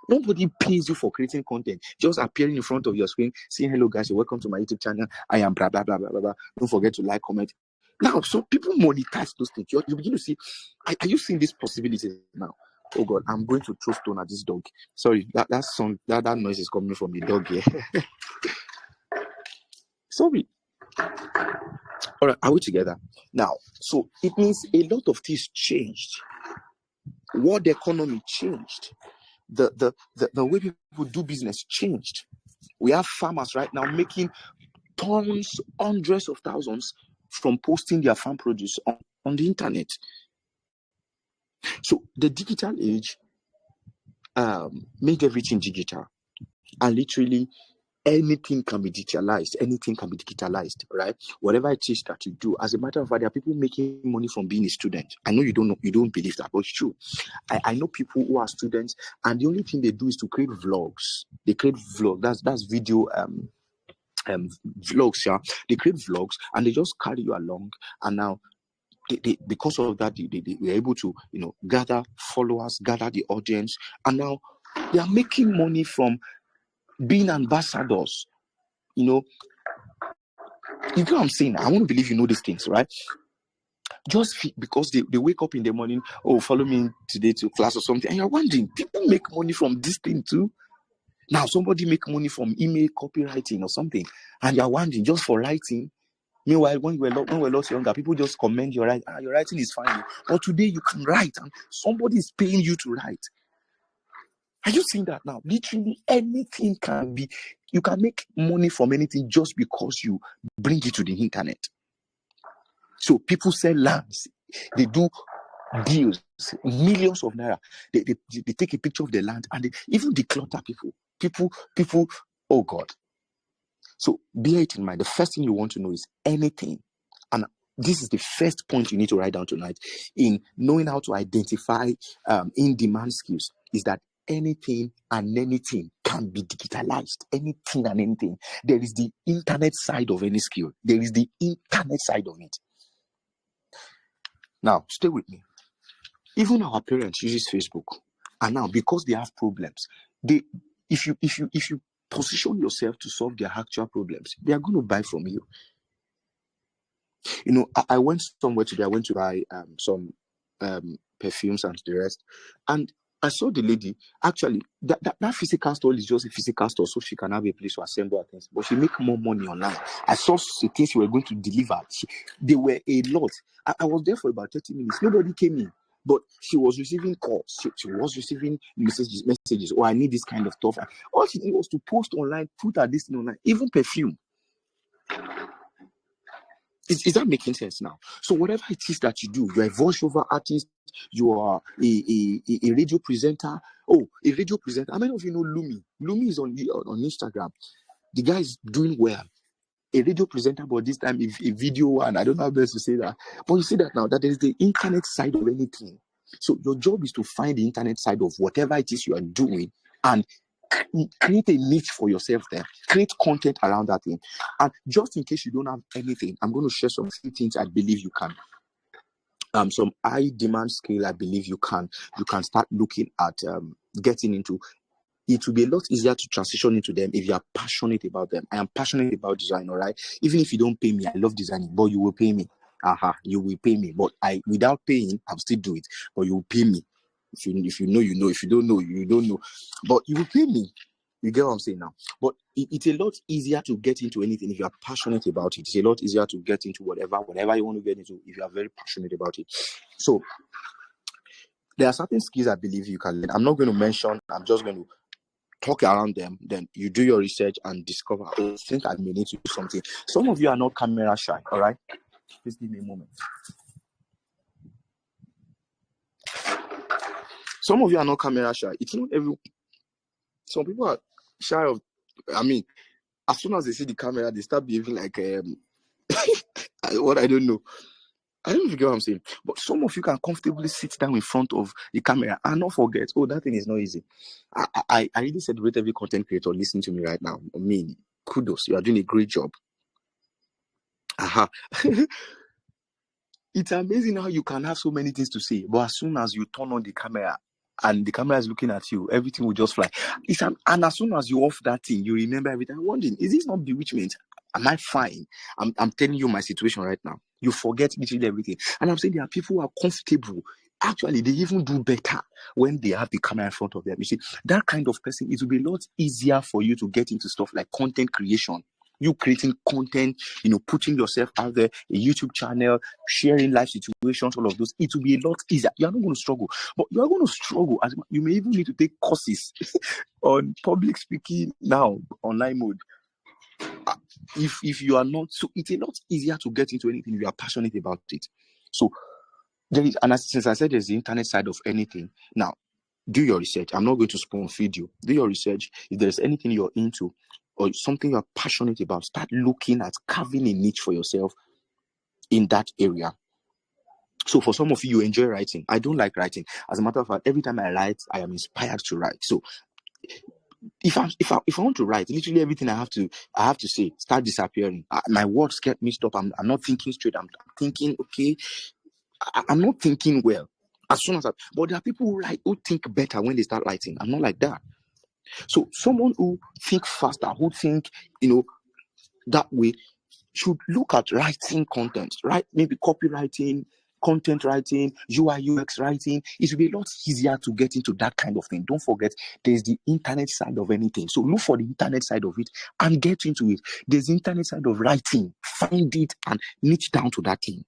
Nobody pays you for creating content. Just appearing in front of your screen, saying, hello, guys, you're welcome to my YouTube channel. I am blah, blah, blah, blah, blah, blah. Don't forget to like, comment. Now, so people monetize those things. You begin to see, are you seeing these possibilities now? Oh, God, I'm going to throw stone at this dog. Sorry, that noise is coming from the dog here. Sorry. All right, are we together? Now, so it means a lot of things changed. World economy changed. The way people do business changed. We have farmers right now making tons, hundreds of thousands from posting their farm produce on the internet. So the digital age made everything digital, and literally anything can be digitalized. Anything can be digitalized, right? Whatever it is that you do. As a matter of fact, there are people making money from being a student. I know you don't believe that, but it's true. I know people who are students, and the only thing they do is to create vlogs. They create vlogs. That's video vlogs. Yeah, they create vlogs, and they just carry you along. And now, because of that, they were able to gather followers, gather the audience, and now they are making money from being ambassadors. You know what I'm saying? I want to believe you know these things, right? Just because they wake up in the morning, follow me today to class or something, and you're wondering, people make money from this thing too. Now somebody make money from email copywriting or something, and you're wondering, just for writing. Meanwhile, when we're lots younger, people just commend your writing. Your writing is fine, but today you can write, and somebody is paying you to write. Are you seeing that now? Literally anything can be. You can make money from anything just because you bring it to the internet. So people sell lands. They do deals, millions of naira. They take a picture of the land and they even declutter people. Oh God. So bear it in mind. The first thing you want to know is anything. And this is the first point you need to write down tonight in knowing how to identify in-demand skills, is that anything and anything can be digitalized. Anything and anything. There is the internet side of any skill. There is the internet side of it. Now, stay with me. Even our parents uses Facebook, and now because they have problems, if you position yourself to solve their actual problems, they are going to buy from you. I went somewhere today. I went to buy some perfumes and the rest, and I saw the lady. Actually, that physical store is just a physical store, so she can have a place to assemble her things. But she make more money online. I saw the things she were going to deliver. They were a lot. I was there for about 30 minutes. Nobody came in, but she was receiving calls. She was receiving messages. Oh, I need this kind of stuff. All she did was to post online, put her this thing online, even perfume. Is that making sense now? So whatever it is that you do, you're a voiceover artist, you are a radio presenter. Oh, a radio presenter. How many of you know Lumi? Lumi is on Instagram. The guy is doing well. A radio presenter, but this time a video one. I don't know how best to say that. But you see that now, that there is the internet side of anything. So your job is to find the internet side of whatever it is you are doing and create a niche for yourself there. Create content around that thing. And just in case you don't have anything, I'm going to share some few things I believe you can. Some high demand skill I believe you can start looking at getting into. It will be a lot easier to transition into them if you are passionate about them. I am passionate about design, all right? Even if you don't pay me, I love designing, but you will pay me. You will pay me. But without paying, I'll still do it. But you will pay me. If you know, you know. If you don't know, you don't know. But you will pay me. You get what I'm saying now? But it's a lot easier to get into anything if you are passionate about it. It's a lot easier to get into whatever you want to get into if you are very passionate about it. So there are certain skills I believe you can learn. I'm not going to mention. I'm just going to talk around them. Then you do your research and discover, I think I may need to do something. Some of you are not camera shy, all right? Please give me a moment. Some of you are not camera shy. It's not every. Some people are shy of. I mean, as soon as they see the camera, they start behaving like what I don't know. I don't know if you get what I'm saying. But some of you can comfortably sit down in front of the camera and not forget. Oh, that thing is not easy. I really celebrate every content creator listening to me right now. I mean, kudos. You are doing a great job. It's amazing how you can have so many things to say, but as soon as you turn on the camera and the camera is looking at you, everything will just fly. And as soon as you off that thing, you remember everything. I'm wondering, is this not bewitchment? Am I fine? I'm telling you my situation right now. You forget literally everything. And I'm saying there are people who are comfortable. Actually, they even do better when they have the camera in front of them. You see, that kind of person, it will be a lot easier for you to get into stuff like content creation. You creating content, putting yourself out there, a YouTube channel, sharing life situations, all of those. It will be a lot easier. You are not going to struggle, but you are going to struggle. You may even need to take courses on public speaking now, online mode. If you are not, so it's a lot easier to get into anything if you are passionate about it. So there is, and since I said there's the internet side of anything, now do your research. I'm not going to spoon feed you. Do your research. If there's anything you're into or something you're passionate about, start looking at carving a niche for yourself in that area. So for some of you enjoy writing. I don't like writing. As a matter of fact, every time I write, I am inspired to write. So if I want to write, literally everything I have to say start disappearing. My words get mixed up. I'm not thinking straight. I'm thinking, okay, I'm not thinking well. As soon as but there are people who think better when they start writing. I'm not like that. So someone who think faster, who think, that way, should look at writing content, right? Maybe copywriting, content writing, UI, UX writing. It will be a lot easier to get into that kind of thing. Don't forget, there's the internet side of anything. So look for the internet side of it and get into it. There's the internet side of writing. Find it and niche down to that thing.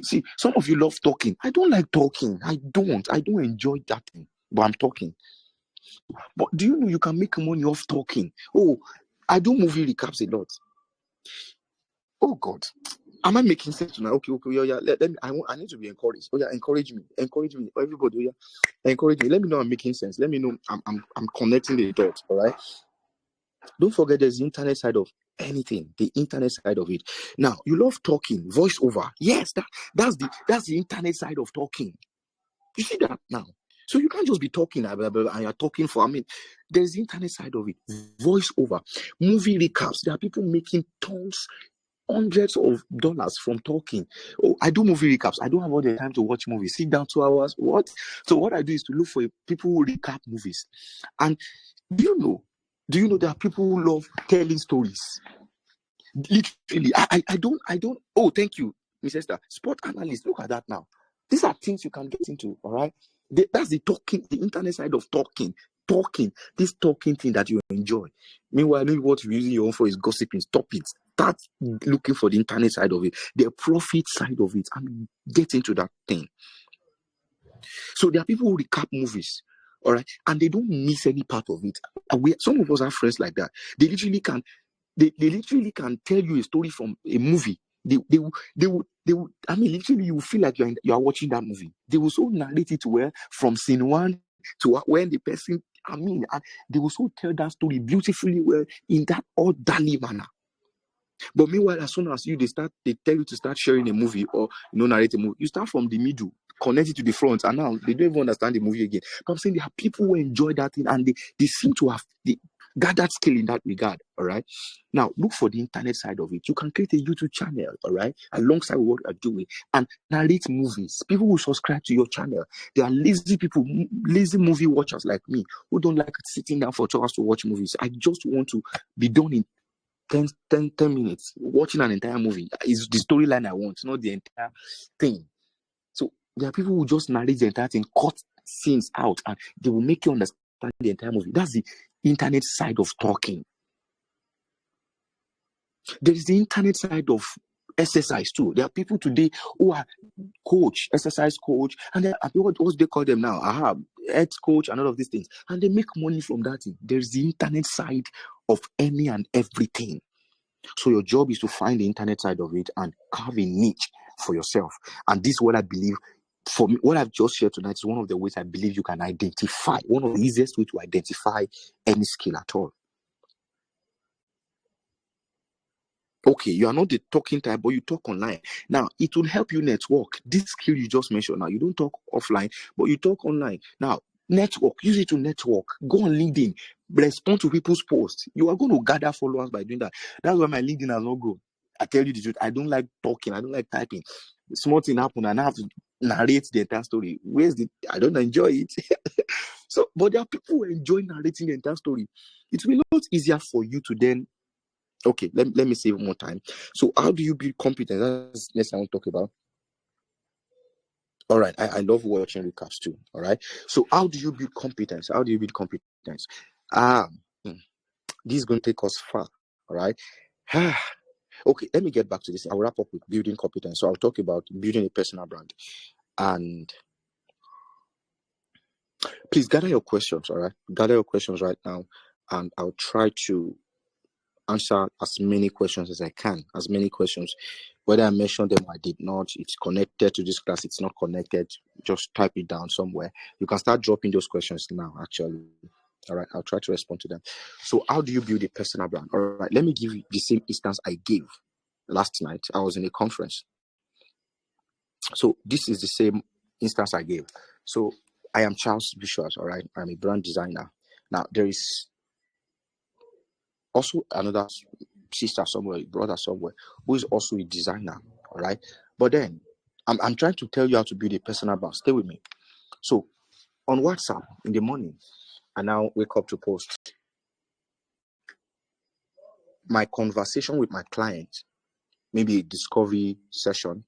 See, some of you love talking. I don't like talking. I don't enjoy that thing, but I'm talking. But do you know you can make money off talking? Oh, I do movie recaps a lot. Oh God, am I making sense now? Okay, yeah. Let me. I need to be encouraged. Oh yeah, encourage me. Everybody, oh yeah, encourage me. Let me know I'm making sense. Let me know I'm connecting the dots. All right. Don't forget there's the internet side of anything. The internet side of it. Now you love talking, voiceover. Yes, that's the internet side of talking. You see that now. So you can't just be talking and you're talking for. There's the internet side of it. Voiceover, movie recaps. There are people making hundreds of dollars from talking. Oh, I do movie recaps. I don't have all the time to watch movies. Sit down 2 hours. What? So what I do is to look for people who recap movies. And do you know there are people who love telling stories? Literally, I don't. Oh, thank you, Miss Esther. Sport analyst. Look at that now. These are things you can get into. All right. That's the talking, the internet side of talking. This talking thing that you enjoy. Meanwhile, maybe what you're using your own for is gossiping. Stop it. Start looking for the internet side of it, the profit side of it, and get into that thing. So there are people who recap movies, all right, and they don't miss any part of it. Some of us have friends like that. They literally can tell you a story from a movie. They will. I mean, literally, you feel like you are watching that movie. They will so narrate it well from scene one to when the person. And they will so tell that story beautifully well in that orderly manner. But meanwhile, as soon as they tell you to start sharing a movie or narrate a movie, you start from the middle. connect it to the front, and now they don't even understand the movie again. But I'm saying there are people who enjoy that thing, and they seem to have gathered skill in that regard. All right. Now look for the internet side of it. You can create a YouTube channel, all right, alongside what you're doing, and narrate movies. People will subscribe to your channel. There are lazy people, lazy movie watchers like me, who don't like sitting down for 2 hours to watch movies. I just want to be done in 10 minutes. Watching an entire movie is the storyline I want, not the entire thing. So there are people who just narrate the entire thing, cut scenes out, and they will make you understand the entire movie. That's the internet side of talking. There is the internet side of exercise too. There are people today who are exercise coach, and there are people, what they call them now? Health coach and all of these things. And they make money from that thing. There's the internet side of any and everything. So your job is to find the internet side of it and carve a niche for yourself. And this is what I believe. For me, what I've just shared tonight is one of the ways I believe you can identify, one of the easiest ways to identify any skill at all. Okay, you are not the talking type, but you talk online. Now, it will help you network. This skill you just mentioned now, you don't talk offline, but you talk online. Now, network, use it to network. Go on LinkedIn, respond to people's posts. You are going to gather followers by doing that. That's why my LinkedIn has not grown. I tell you the truth, I don't like talking, I don't like typing. Small thing happen and I have to narrate the entire story. I don't enjoy it. So, but there are people who enjoy narrating the entire story. It will be a lot easier for you to then. Okay, let me say one more time. So how do you build competence? That's next I want to talk about. All right, I love watching recaps too. All right, so how do you build competence? How do you build competence? This is going to take us far. All right. Okay, let me get back to this. I'll wrap up with building competence. So I'll talk about building a personal brand. And please gather your questions, all right? Gather your questions right now, and I'll try to answer as many questions as I can. As many questions. Whether I mentioned them or I did not, it's connected to this class, it's not connected, just type it down somewhere. You can start dropping those questions now, actually. All right, I'll try to respond to them. So how do you build a personal brand? All right, let me give you the same instance I gave last night. I was in a conference. So this is the same instance I gave. So I am Charles Bishop, all right? I'm a brand designer. Now, there is also another sister somewhere, brother somewhere, who is also a designer, all right? But then, I'm trying to tell you how to build a personal brand. Stay with me. So on WhatsApp in the morning, I now wake up to post my conversation with my client, maybe a discovery session,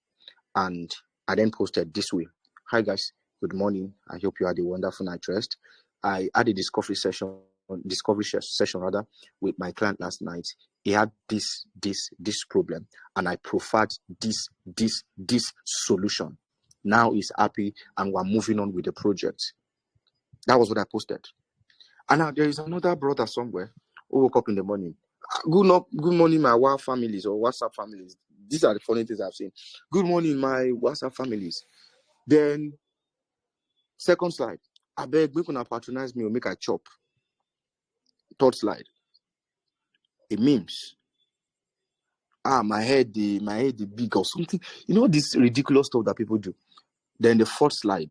and I then posted this way. Hi guys, good morning. I hope you had a wonderful night rest. I had a discovery session with my client last night. He had this problem, and I proffered this solution. Now he's happy, and we're moving on with the project. That was what I posted. And now there is another brother somewhere who woke up in the morning. Good morning, my WhatsApp families or WhatsApp families. These are the funny things I've seen. Good morning, my WhatsApp families. Then, second slide. I beg, make una patronize me or make I chop. Third slide. It memes. My head the big or something. You know this ridiculous stuff that people do. Then the fourth slide.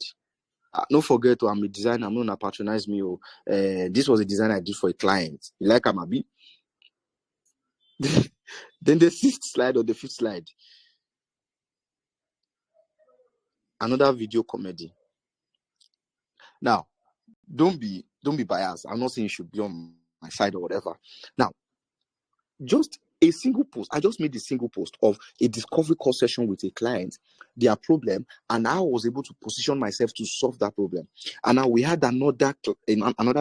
Don't forget, I'm a designer. I'm not gonna patronize me. This was a design I did for a client. You like Amabi? Then the sixth slide or the fifth slide. Another video comedy. Now, don't be biased. I'm not saying you should be on my side or whatever. Now, just a single post. I just made a single post of a discovery call session with a client, their problem, and I was able to position myself to solve that problem. And now we had another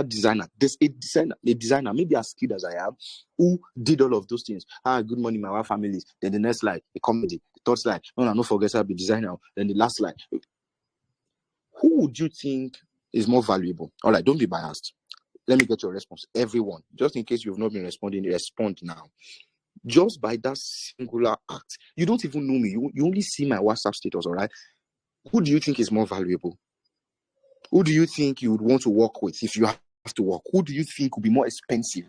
designer. There's a designer, maybe as skilled as I am, who did all of those things. Good morning, my wife families. Then the next slide, a comedy. The third slide, no forget I'll be designer. Then the last slide. Who would you think is more valuable? All right, don't be biased. Let me get your response. Everyone, just in case you've not been responding, respond now. Just by that singular act, you don't even know me. You only see my WhatsApp status, all right? Who do you think is more valuable? Who do you think you would want to work with if you have to work? Who do you think will be more expensive?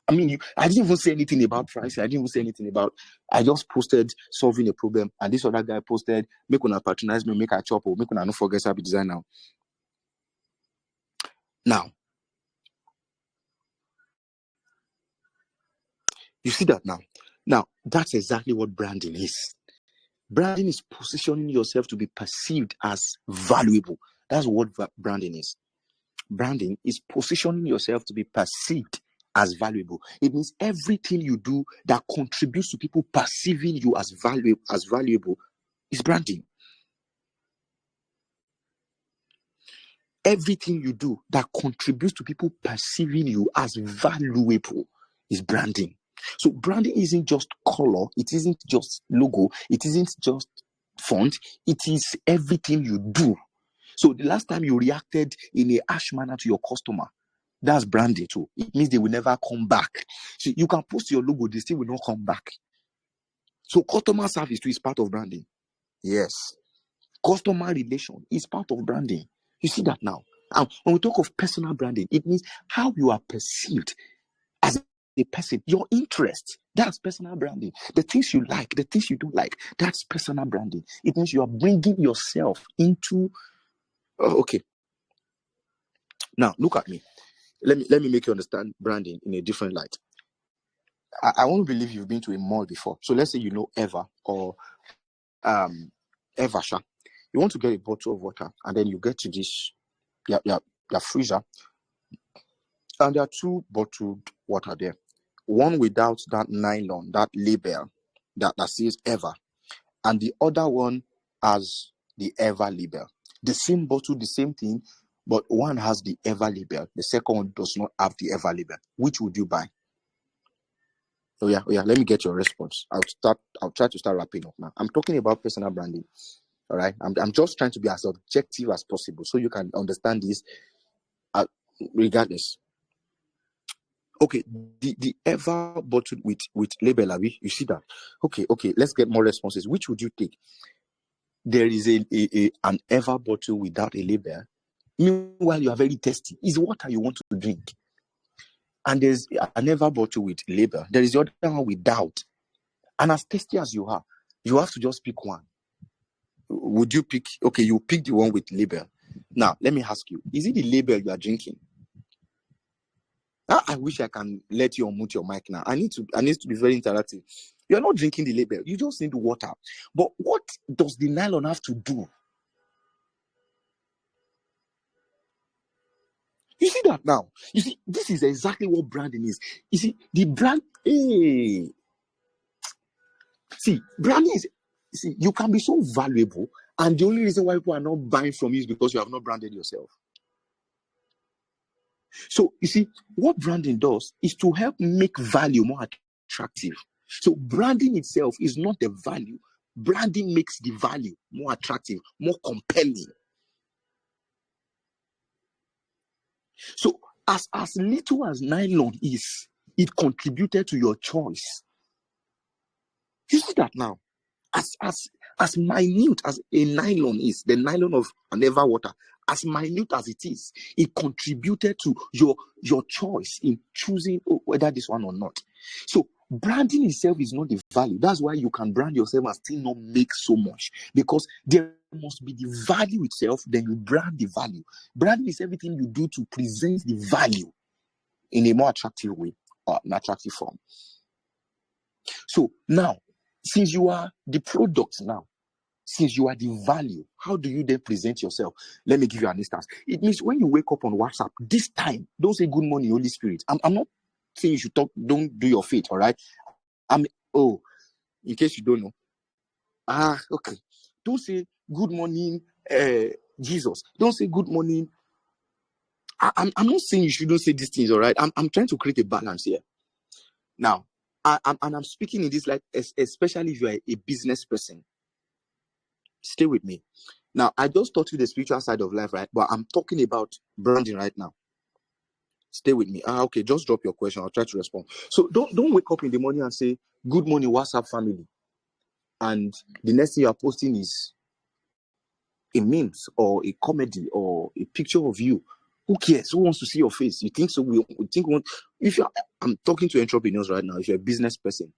I mean, I didn't even say anything about price. I didn't even say anything about. I just posted solving a problem, and this other guy posted make una patronize me, make a chop, or make una no forget how to design now. Now, you see that now. Now, that's exactly what branding is. Branding is positioning yourself to be perceived as valuable. That's what branding is. Branding is positioning yourself to be perceived as valuable. It means everything you do that contributes to people perceiving you as valuable is branding. Everything you do that contributes to people perceiving you as valuable is branding. So branding isn't just color, it isn't just logo, it isn't just font, it is everything you do. So the last time you reacted in a harsh manner to your customer, that's branding too. It means they will never come back. So you can post your logo, they still will not come back. So customer service too is part of branding. Yes. Customer relation is part of branding. You see that now. And when we talk of personal branding, it means how you are perceived as a person, your interest. That's personal branding. The things you like, the things you don't like, that's personal branding. It means you are bringing yourself into. Oh, okay. Now look at me. Let me make you understand branding in a different light. I want to believe you've been to a mall before. So let's say you know Eva or Evasha. You want to get a bottle of water, and then you get to this your freezer, and there are two bottled water there. One without that nylon, that label that says Eva, and the other one has the Eva label. The same bottle, the same thing, but one has the Eva label. The second one does not have the Eva label. Which would you buy? Oh yeah. Let me get your response. I'll try to start wrapping up now. I'm talking about personal branding. All right. I'm just trying to be as objective as possible so you can understand this regardless. Okay, the ever bottled with label, Abi, you see that? Okay, let's get more responses. Which would you take? There is an ever bottle without a label. Meanwhile, you are very thirsty. It's water you want to drink. And there's an ever bottle with label. There is the other one without. And as thirsty as you are, you have to just pick one. Would you pick? Okay, you pick the one with label. Now, let me ask you: is it the label you are drinking? I wish I can let you unmute your mic now. I need to be very interactive. You're not drinking the label. You just need water. But what does the nylon have to do? You see that now? You see, this is exactly what branding is. You see, the brand. Hey. See, branding is. See, you can be so valuable, and the only reason why people are not buying from you is because you have not branded yourself. So, you see, what branding does is to help make value more attractive. So, branding itself is not the value. Branding makes the value more attractive, more compelling. So, as little as nylon is, it contributed to your choice. You see that now? As minute as a nylon is, the nylon of an ever water, as minute as it is, it contributed to your choice in choosing whether this one or not. So branding itself is not the value. That's why you can brand yourself and still not make so much, because there must be the value itself, then you brand the value. Branding is everything you do to present the value in a more attractive way or an attractive form. So now, since you are the product now, since you are the value, how do you then present yourself? Let me give you an instance. It means when you wake up on WhatsApp, this time, don't say good morning, Holy Spirit. I'm not saying you should talk, don't do your faith, all right? In case you don't know. Okay. Don't say good morning, Jesus. Don't say good morning. I'm not saying you shouldn't say these things, all right? I'm trying to create a balance here. Now, I'm speaking in this light, especially if you are a business person. Stay with me. Now, I just taught you the spiritual side of life, right? But I'm talking about branding right now. Stay with me. Okay, just drop your question. I'll try to respond. So don't wake up in the morning and say, good morning, WhatsApp family. And the next thing you are posting is a memes or a comedy or a picture of you Who cares? Who wants to see your face? You think so? We think if I'm talking to entrepreneurs right now. If you're a business person,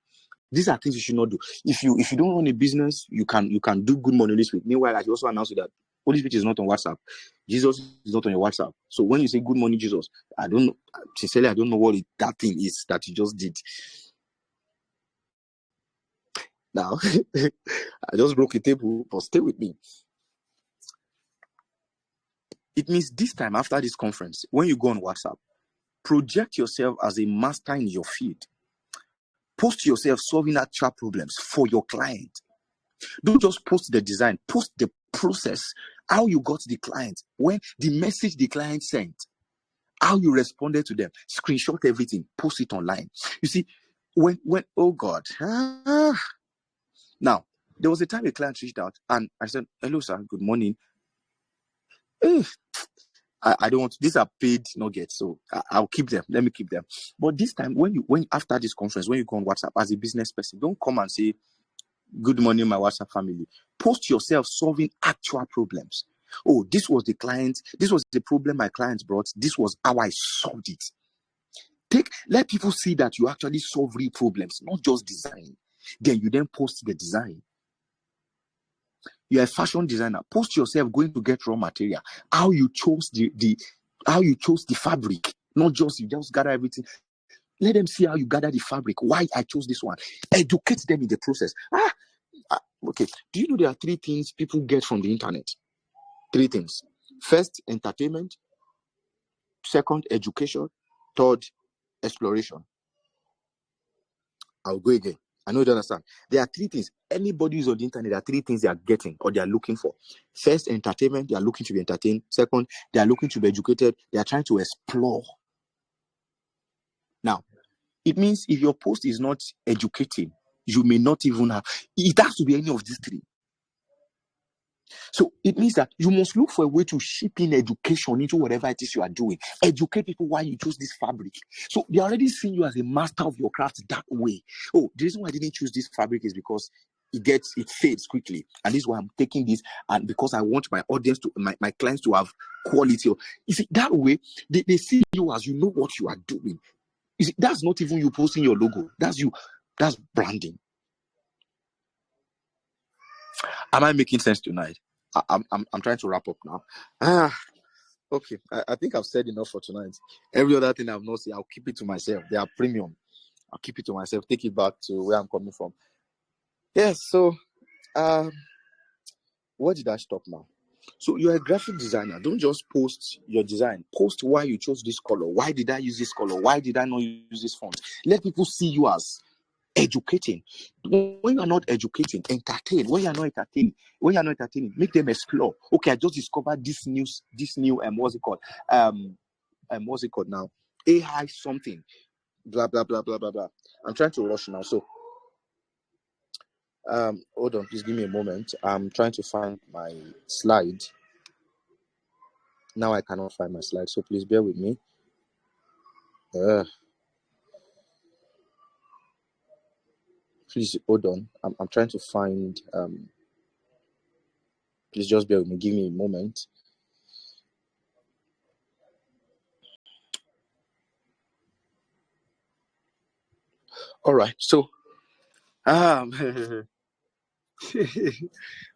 these are things you should not do. If you don't run a business, you can do good money this week. Meanwhile, I also announced that Holy Spirit is not on WhatsApp. Jesus is not on your WhatsApp. So when you say good morning, Jesus, I don't know. Sincerely, I don't know what that thing is that you just did. Now, I just broke a table, but stay with me. It means this time after this conference, when you go on WhatsApp, project yourself as a master in your field. Post yourself solving actual problems for your client. Don't just post the design, post the process, how you got the client, when the message the client sent, how you responded to them, screenshot everything, post it online. You see, when oh God. Now, there was a time a client reached out and I said, hello, sir, good morning. I don't want, these are paid nuggets, so I'll keep them. Let me keep them. But this time, when after this conference, when you go on WhatsApp as a business person, don't come and say, good morning, my WhatsApp family. Post yourself solving actual problems. Oh, this was the problem my client brought. This was how I solved it. Let people see that you actually solve real problems, not just design. Then you post the design. You're a fashion designer. Post yourself going to get raw material. How you chose the fabric. Not just you just gather everything. Let them see how you gather the fabric. Why I chose this one. Educate them in the process. Okay. Do you know there are 3 things people get from the internet? 3 things. First, entertainment. Second, education. Third, exploration. I'll go again. I know you understand. There are 3 things. Anybody who's on the internet, there are 3 things they are getting or they are looking for. First, entertainment. They are looking to be entertained. Second, they are looking to be educated. They are trying to explore. Now, it means if your post is not educating, you may not even have. It has to be any of these 3. So it means that you must look for a way to ship in education into whatever it is you are doing. Educate people why you choose this fabric. So they already see you as a master of your craft that way. Oh, the reason why I didn't choose this fabric is because it fades quickly. And this is why I'm taking this. And because I want my audience my clients to have quality. You see, that way, they see you as you know what you are doing. You see, that's not even you posting your logo. That's you. That's branding. Am I making sense tonight? I'm trying to wrap up now. Okay. I think I've said enough for tonight. Every other thing I've not said, I'll keep it to myself. They are premium. I'll keep it to myself. Take it back to where I'm coming from. Yes. So, where did I stop now? So you're a graphic designer. Don't just post your design. Post why you chose this color. Why did I use this color? Why did I not use this font? Let people see you as educating. When you're not educating, entertain. When you're not entertaining, make them explore. Okay, I just discovered this new what's it called? What's it called now? AI something. Blah blah blah blah blah blah. I'm trying to rush now. So hold on, please give me a moment. I'm trying to find my slide. Now I cannot find my slide, so please bear with me. Please hold on. I'm trying to find please just bear with me. Give me a moment. All right. So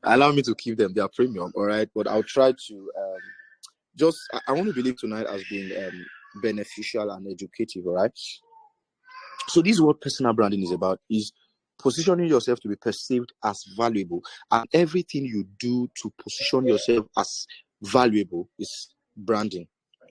allow me to keep them. They are premium, all right. But I'll try to I want to believe tonight as being beneficial and educative, all right. So this is what personal branding is about: is positioning yourself to be perceived as valuable, and everything you do to position yourself as valuable is branding.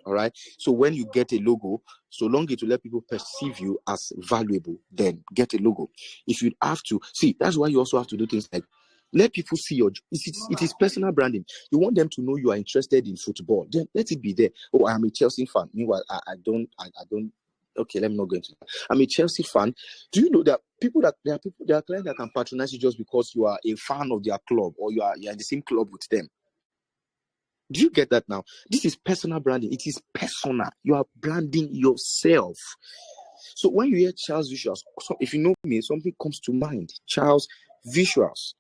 All right. So when you get a logo, so long it will let people perceive you as valuable, then get a logo. If you have to see, that's why you also have to do things like let people see your. It is personal branding. You want them to know you are interested in football. Then let it be there. Oh, I'm a Chelsea fan. Meanwhile, I don't. Okay, let me not go into that. I'm a Chelsea fan. Do you know that there are clients that can patronize you just because you are a fan of their club or you're in the same club with them? Do you get that now? This is personal branding. It is personal. You are branding yourself. So when you hear Charles Visuals, so if you know me, something comes to mind. Charles Visuals.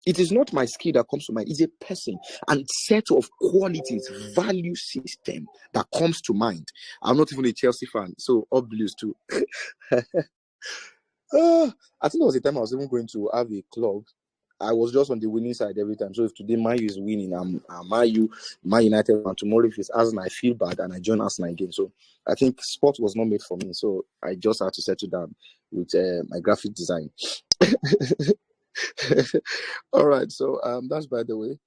It is not my skill that comes to mind. It's a person and set of qualities, value system that comes to mind. I'm not even a Chelsea fan, so all Blues too. I think there was a time I was even going to have a club. I was just on the winning side every time. So if today Man U is winning, I'm Man United, and tomorrow if it's Arsenal, I feel bad and I join Arsenal again. So I think sport was not made for me. So I just had to settle down with my graphic design. All right. So that's by the way.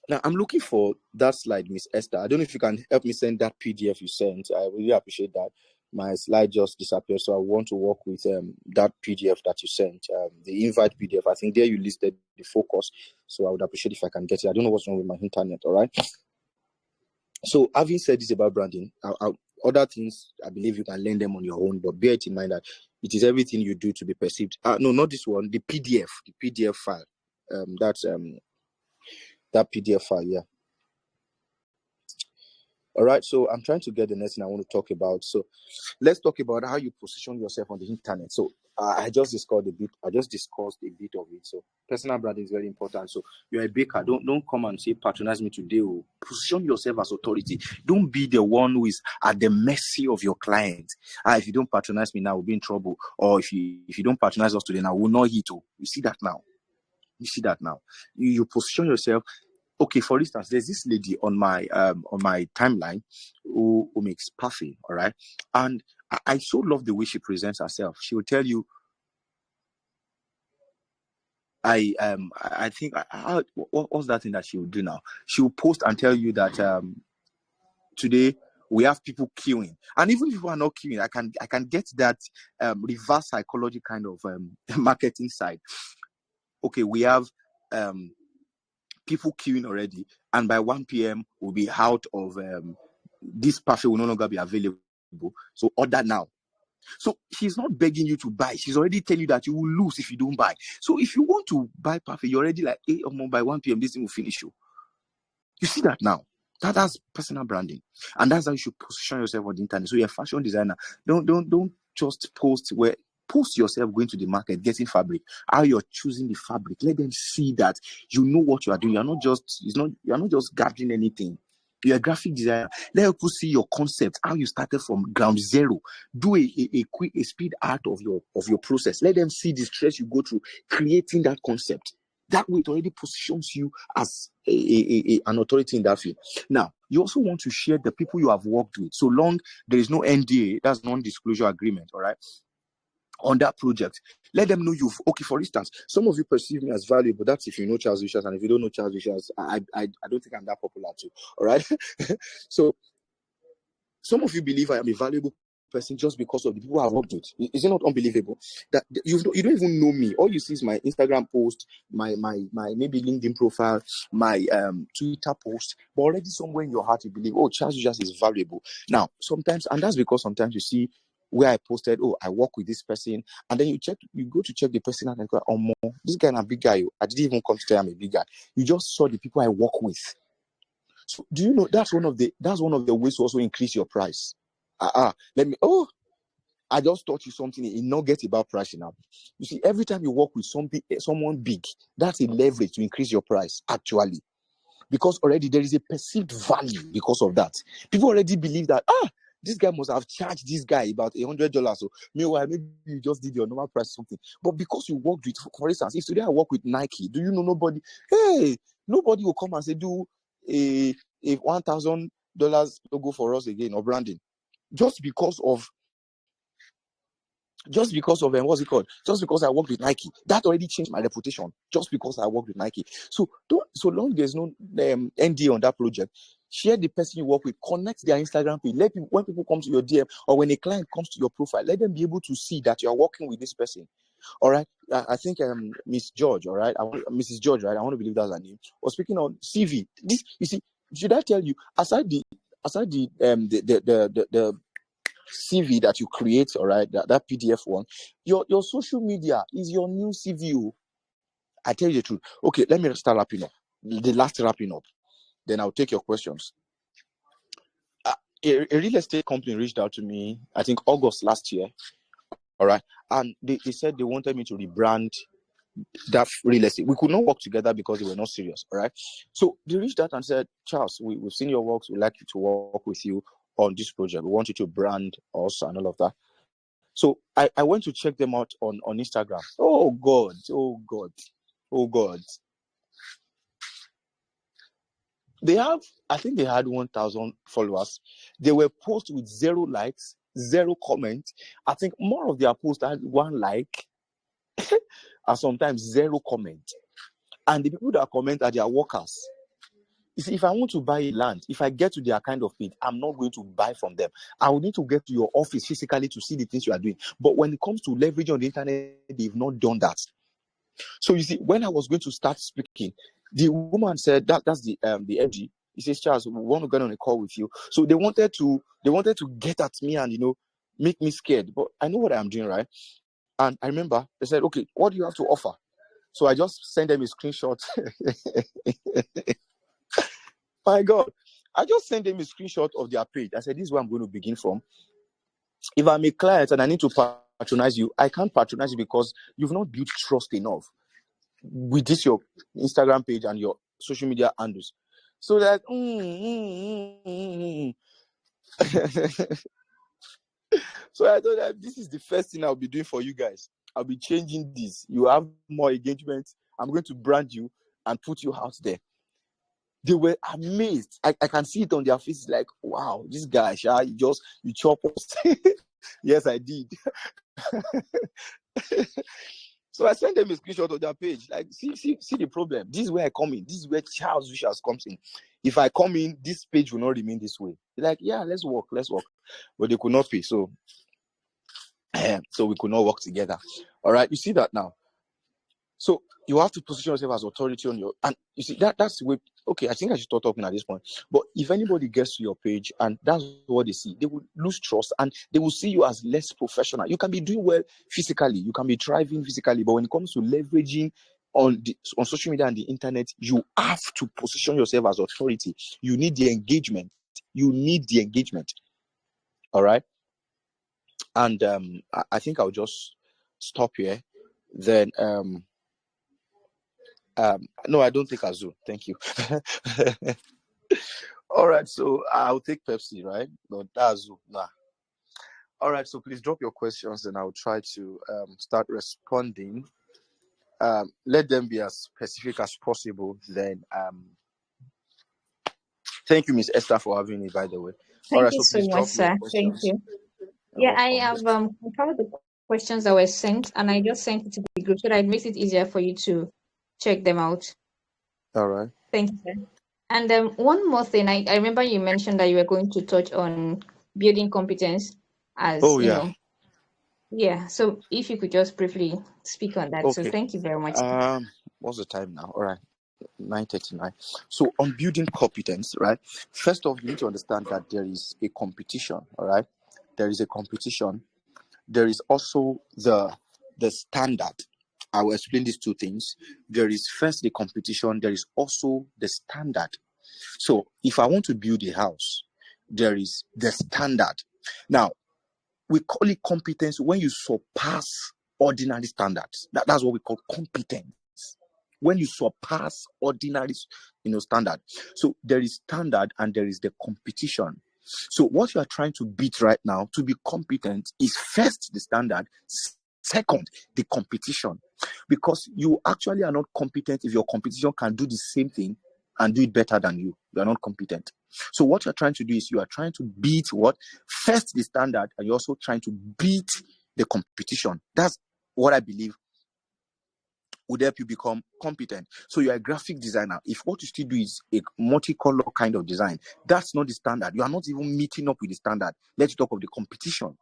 Now I'm looking for that slide, Miss Esther. I don't know if you can help me send that PDF you sent. I really appreciate that. My slide just disappeared, so I want to work with that PDF that you sent, the invite PDF. I think there you listed the focus, so I would appreciate if I can get it. I don't know what's wrong with my internet. All right. So having said this about branding, other things I believe you can learn them on your own, but bear it in mind that it is everything you do to be perceived. No, not this one. The PDF file. That PDF file. Yeah. All right, so I'm trying to get the next thing I want to talk about. So let's talk about how you position yourself on the internet. So I just discussed a bit of it. So personal branding is very important. So you're a baker. Don't come and say patronize me today. Or position yourself as authority. Don't be the one who is at the mercy of your client. If you don't patronize me now, we'll be in trouble. Or if you don't patronize us today now, we'll not hit. You see that now. You position yourself. Okay, for instance, there's this lady on my timeline who makes parfait, all right? And I so love the way she presents herself. She will tell you, I think what's that thing that she will do now? She will post and tell you that today we have people queuing, and even if people are not queuing, I can get that reverse psychology kind of marketing side. Okay, we have people queuing already, and by 1 p.m. we'll be out of this parfait will no longer be available. So order now. So she's not begging you to buy. She's already telling you that you will lose if you don't buy. So if you want to buy parfait, you're already like, hey, by 1 p.m. this thing will finish you. You see that now. That's personal branding, and that's how you should position yourself on the internet. So you're a fashion designer. Don't just post yourself going to the market, getting fabric, how you're choosing the fabric. Let them see that you know what you are doing. You're not just gathering anything. You're a graphic designer. Let people see your concept, how you started from ground zero. Do a quick speed art of your process. Let them see the stress you go through creating that concept. That way, it already positions you as an authority in that field. Now, you also want to share the people you have worked with. So long there is no NDA, that's non-disclosure agreement, all right, on that project. Let them know okay, for instance, some of you perceive me as valuable. That's if you know Charles Richards, and if you don't know Charles Richards, I don't think I'm that popular too, all right? So some of you believe I am a valuable person just because of the people I've worked with. Is it not unbelievable that you don't even know me? All you see is my Instagram post, my maybe LinkedIn profile, my Twitter post, but already somewhere in your heart you believe, oh, Charles just is valuable. Now sometimes, and that's because sometimes you see where I posted, oh, I work with this person, and then you go to check the person and go, oh, more, this guy is a big guy. I didn't even come to tell you I'm a big guy. You just saw the people I work with. So do you know that's one of the ways to also increase your price? I just taught you something in not get about pricing now. You see, every time you work with someone big, that's a leverage to increase your price actually, because already there is a perceived value because of that. People already believe that this guy must have charged this guy about $100. So meanwhile, maybe you just did your normal price or something. But because you worked with, for instance, if today I work with Nike, do you know nobody will come and say do a $1,000 logo for us again or branding just because of what's it called? Just because I worked with Nike, that already changed my reputation. Just because I worked with Nike, so long there's no NDA on that project, share the person you work with, connect their Instagram page. Let people, when people come to your DM or when a client comes to your profile, let them be able to see that you are working with this person. All right, I think Miss George, all right, Mrs. George, right? I want to believe that's her name. Or speaking on CV, this you see, should I tell you aside the CV that you create, all right, that PDF one, your social media is your new CV. I tell you the truth. Okay, let me start wrapping up. The last wrapping up, then I'll take your questions. A real estate company reached out to me, I think August last year, all right, and they said they wanted me to rebrand that real estate. We could not work together because they were not serious. All right. So they reached out and said, Charles, we've seen your works. We'd like you to work with you on this project. We want you to brand us and all of that. So I went to check them out on Instagram. Oh God. I think they had 1,000 followers. They were posts with 0 likes, 0 comments. I think more of their posts had 1 like and sometimes 0 comment. And the people that comment are their workers. You see, if I want to buy land, if I get to their kind of page, I'm not going to buy from them. I will need to get to your office physically to see the things you are doing. But when it comes to leveraging on the internet, they've not done that. So you see, when I was going to start speaking, the woman said that's the MG. He says, Charles, we want to get on a call with you. So they wanted to get at me and make me scared. But I know what I'm doing, right? And I remember they said, okay, what do you have to offer? So I just sent them a screenshot. My God, I just sent them a screenshot of their page. I said, this is where I'm going to begin from. If I'm a client and I need to patronize you, I can't patronize you because you've not built trust enough with this your Instagram page and your social media handles. So that so I thought that this is the first thing I'll be doing for you guys. I'll be changing this. You have more engagement. I'm going to brand you and put you out there. They were amazed. I can see it on their faces, like, wow, this guy, you chop us. Yes, I did. So I sent them a screenshot of their page. Like, see the problem. This is where I come in. This is where Charles Vicious comes in. If I come in, this page will not remain this way. They're like, yeah, let's work. But they could not pay. So we could not work together. All right, you see that now. So you have to position yourself as authority on your, and you see that's the way. Okay, I think I should stop talking at this point. But if anybody gets to your page and that's what they see, they will lose trust and they will see you as less professional. You can be doing well physically, you can be thriving physically, but when it comes to leveraging on social media and the internet, you have to position yourself as authority. You need the engagement. All right. And I think I'll just stop here. Then no, I don't take Azul. Thank you. All right, so I'll take Pepsi, right? No, that's Azul. Nah. All right, so please drop your questions and I'll try to start responding. Let them be as specific as possible. Then thank you, Miss Esther, for having me, by the way. All Thank right, you so so please much, drop your sir. Thank questions. you. You're Yeah, I welcome. have covered the questions that were sent, and I just sent it to the group so that it makes it easier for you to check them out. All right. Thank you, sir. And one more thing, I remember you mentioned that you were going to touch on building competence as Oh, yeah. Yeah. So if you could just briefly speak on that. So Okay. thank you very much. What's the time now? All right. 9:39. So on building competence, right? First off, you need to understand that there is a competition. All right. There is a competition. There is also the standard. I will explain these two things. There is first the competition. There is also the standard. So if I want to build a house, there is the standard. Now, we call it competence when you surpass ordinary standards. That's what we call competence. When you surpass ordinary, standard. So there is standard and there is the competition. So what you are trying to beat right now to be competent is first the standard, second the competition, because you actually are not competent if your competition can do the same thing and do it better than you. You are not competent. So what you're trying to do is you are trying to beat what? First the standard, and you're also trying to beat the competition. That's what I believe would help you become competent. So you're a graphic designer. If what you still do is a multicolor kind of design, that's not the standard. You are not even meeting up with the standard. Let's talk of the competition.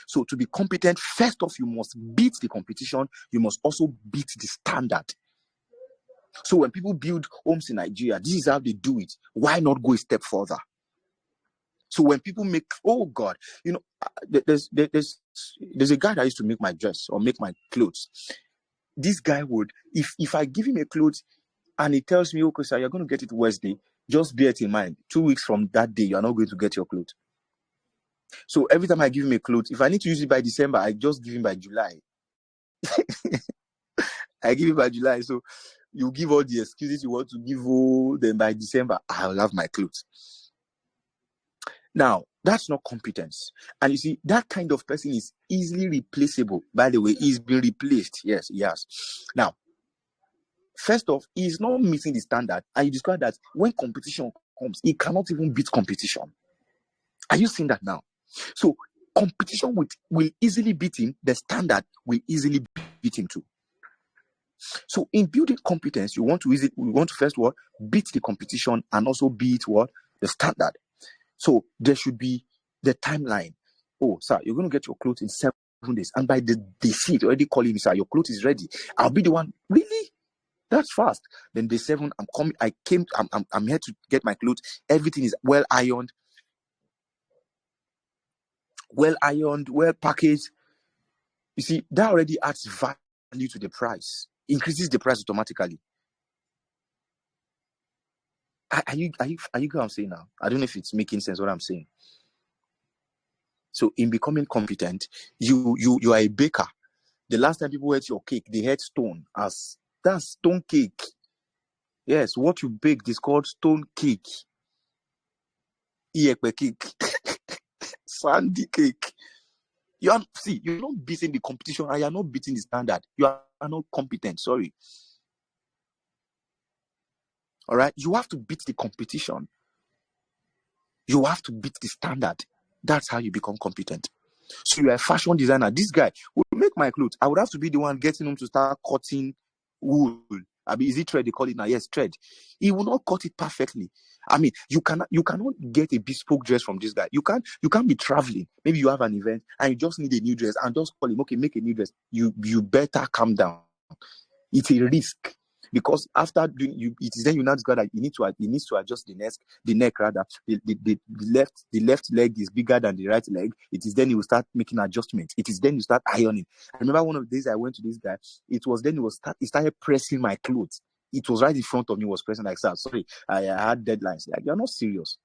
So to be competent, first off, you must beat the competition. You must also beat the standard. So when people build homes in Nigeria, this is how they do it. Why not go a step further? So when people make, oh God, there's a guy that used to make my dress or make my clothes. This guy would, if I give him a clothes and he tells me, okay, sir, you're going to get it Wednesday, just bear it in mind. 2 weeks from that day, you're not going to get your clothes. So every time I give him a clothes, if I need to use it by December, I just give him by July. I give it by July. So you give all the excuses you want to give. Oh, then by December, I'll have my clothes. Now, that's not competence. And you see, that kind of person is easily replaceable. By the way, he's been replaced. Yes, he has. Now, first off, he's not meeting the standard. And you discover that when competition comes, he cannot even beat competition. Are you seeing that now? So competition will easily beat him. The standard will easily beat him too. So in building competence, we want to first what? Beat the competition and also beat what? The standard. So there should be the timeline. Oh, sir, you're going to get your clothes in 7 days. And by the day 6, already calling me, sir, your clothes is ready. I'll be the one. Really? That's fast. Then day 7, I'm coming. I'm here to get my clothes. Everything is well ironed, well packaged. You see, that already adds value to the price. Increases the price automatically. Are you what I'm saying now? I don't know if it's making sense what I'm saying. So in becoming competent, you are a baker. The last time people ate your cake, they had stone as that's stone cake. Yes, what you baked is called stone cake. Iyekpe cake. Sandy cake. You're not beating the competition and you're not beating the standard. You are not competent. Sorry. All right. You have to beat the competition. You have to beat the standard. That's how you become competent. So you're a fashion designer. This guy will make my clothes. I would have to be the one getting him to start cutting wool. I mean, is it thread they call it now? Yes, thread. He will not cut it perfectly. I mean, you cannot get a bespoke dress from this guy. You can't be traveling. Maybe you have an event and you just need a new dress and just call him, okay, make a new dress. You better calm down. It's a risk. Because after doing it is then you now discover that he needs to adjust the neck rather. The left leg is bigger than the right leg. It is then he will start making adjustments. It is then you start ironing. I remember one of the days I went to this guy. It was then he started pressing my clothes. It was right in front of me. Was pressing like, sir, sorry, I had deadlines. Like, you're not serious.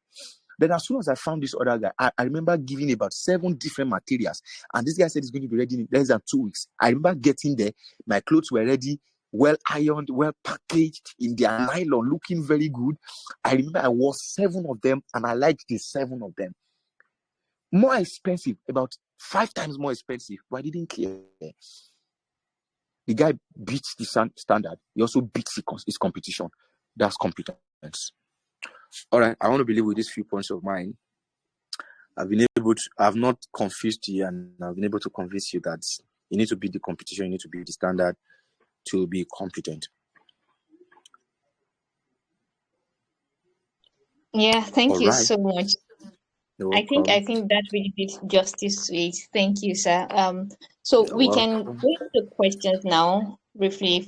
Then as soon as I found this other guy, I remember giving about 7 different materials. And this guy said it's going to be ready in less than 2 weeks. I remember getting there. My clothes were ready, well ironed, well packaged in their nylon, looking very good. I remember I wore 7 of them and I liked the 7 of them. More expensive, about 5 times more expensive, but I didn't care. The guy beats the standard. He also beats his competition. That's competence. All right, I want to believe with these few points of mine, I've not confused you, and I've been able to convince you that you need to beat the competition, you need to beat the standard to be competent. Yeah, thank All you right. so much. I think that really did justice to it. Thank you, sir. So we can go into questions now briefly.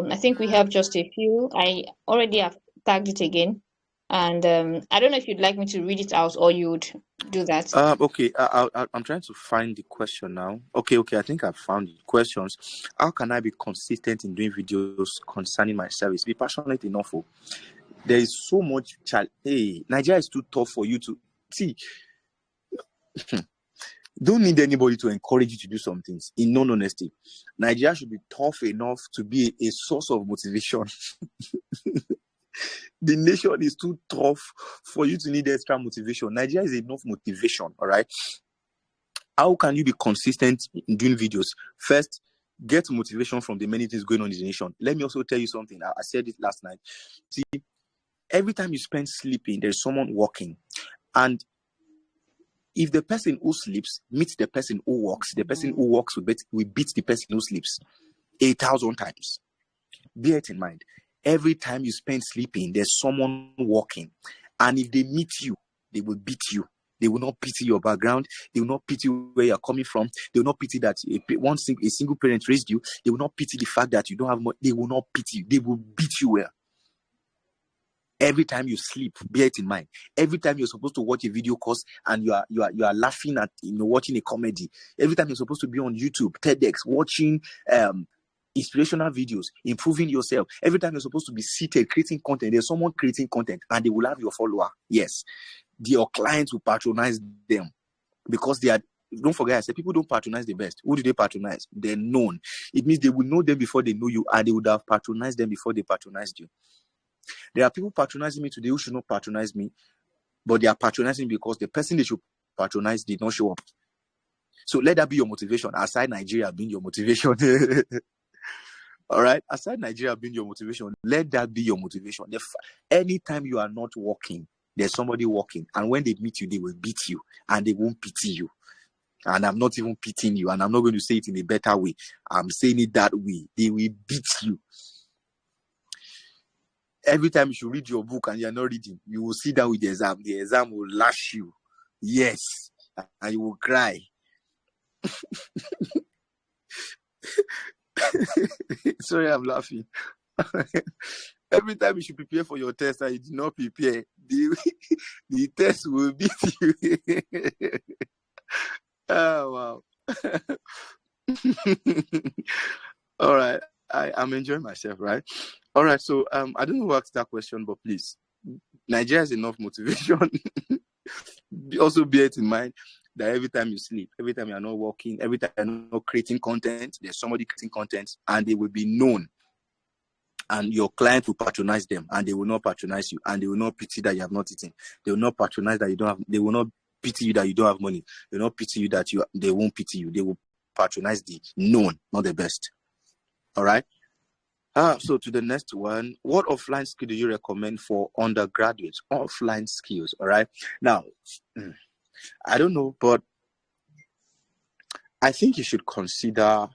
I think we have just a few. I already have tagged it again, and I don't know if you'd like me to read it out or you would do that. Okay. I'm trying to find the question now. Okay. I think I've found the questions. How can I be consistent in doing videos concerning my service? Be passionate enough. There is so much. Hey, Nigeria is too tough for you to see. Don't need anybody to encourage you to do some things. In all honesty, Nigeria should be tough enough to be a source of motivation. The nation is too tough for you to need extra motivation. Nigeria is enough motivation, all right? How can you be consistent in doing videos? First, get motivation from the many things going on in the nation. Let me also tell you something. I said it last night. See, every time you spend sleeping, there's someone working. And if the person who sleeps meets the person who works, the person who works will beat the person who sleeps 8,000 times. Bear it in mind. Every time you spend sleeping, there's someone working. And if they meet you, they will beat you. They will not pity your background. They will not pity where you're coming from. They will not pity that a single parent raised you. They will not pity the fact that you don't have money. They will not pity you. They will beat you well. Every time you sleep, bear it in mind. Every time you're supposed to watch a video course and you are laughing at watching a comedy. Every time you're supposed to be on YouTube, TEDx, watching inspirational videos, improving yourself. Every time you're supposed to be seated creating content, there's someone creating content and they will have your follower. Yes, your clients will patronize them because they are don't forget, I said people don't patronize the best. Who do they patronize? They're known. It means they will know them before they know you, and they would have patronized them before they patronized you. There are people patronizing me today who should not patronize me, but they are patronizing because the person they should patronize did not show up. So let that be your motivation, aside Nigeria being your motivation. All right? Aside Nigeria being your motivation, let that be your motivation. Anytime you are not working, there's somebody working. And when they meet you, they will beat you. And they won't pity you. And I'm not even pitying you. And I'm not going to say it in a better way. I'm saying it that way. They will beat you. Every time you should read your book and you're not reading, you will sit down with the exam. The exam will lash you. Yes. And you will cry. Sorry, I'm laughing. Every time you should prepare for your test and you do not prepare, the test will beat you. Oh, wow. All right. I'm enjoying myself, right? All right. So I don't know who asked that question, but please, Nigeria has enough motivation. Also bear it in mind that every time you sleep, every time you're not working, every time you're not creating content, there's somebody creating content, and they will be known. And your client will patronize them, and they will not patronize you, and they will not pity that you have not eaten. They will not patronize that you don't have. They will not pity you that you don't have money. They will not pity you that they won't pity you. They will patronize the known, not the best. All right. So to the next one, what offline skill do you recommend for undergraduates? Offline skills. All right. Now, I don't know, but I think you should consider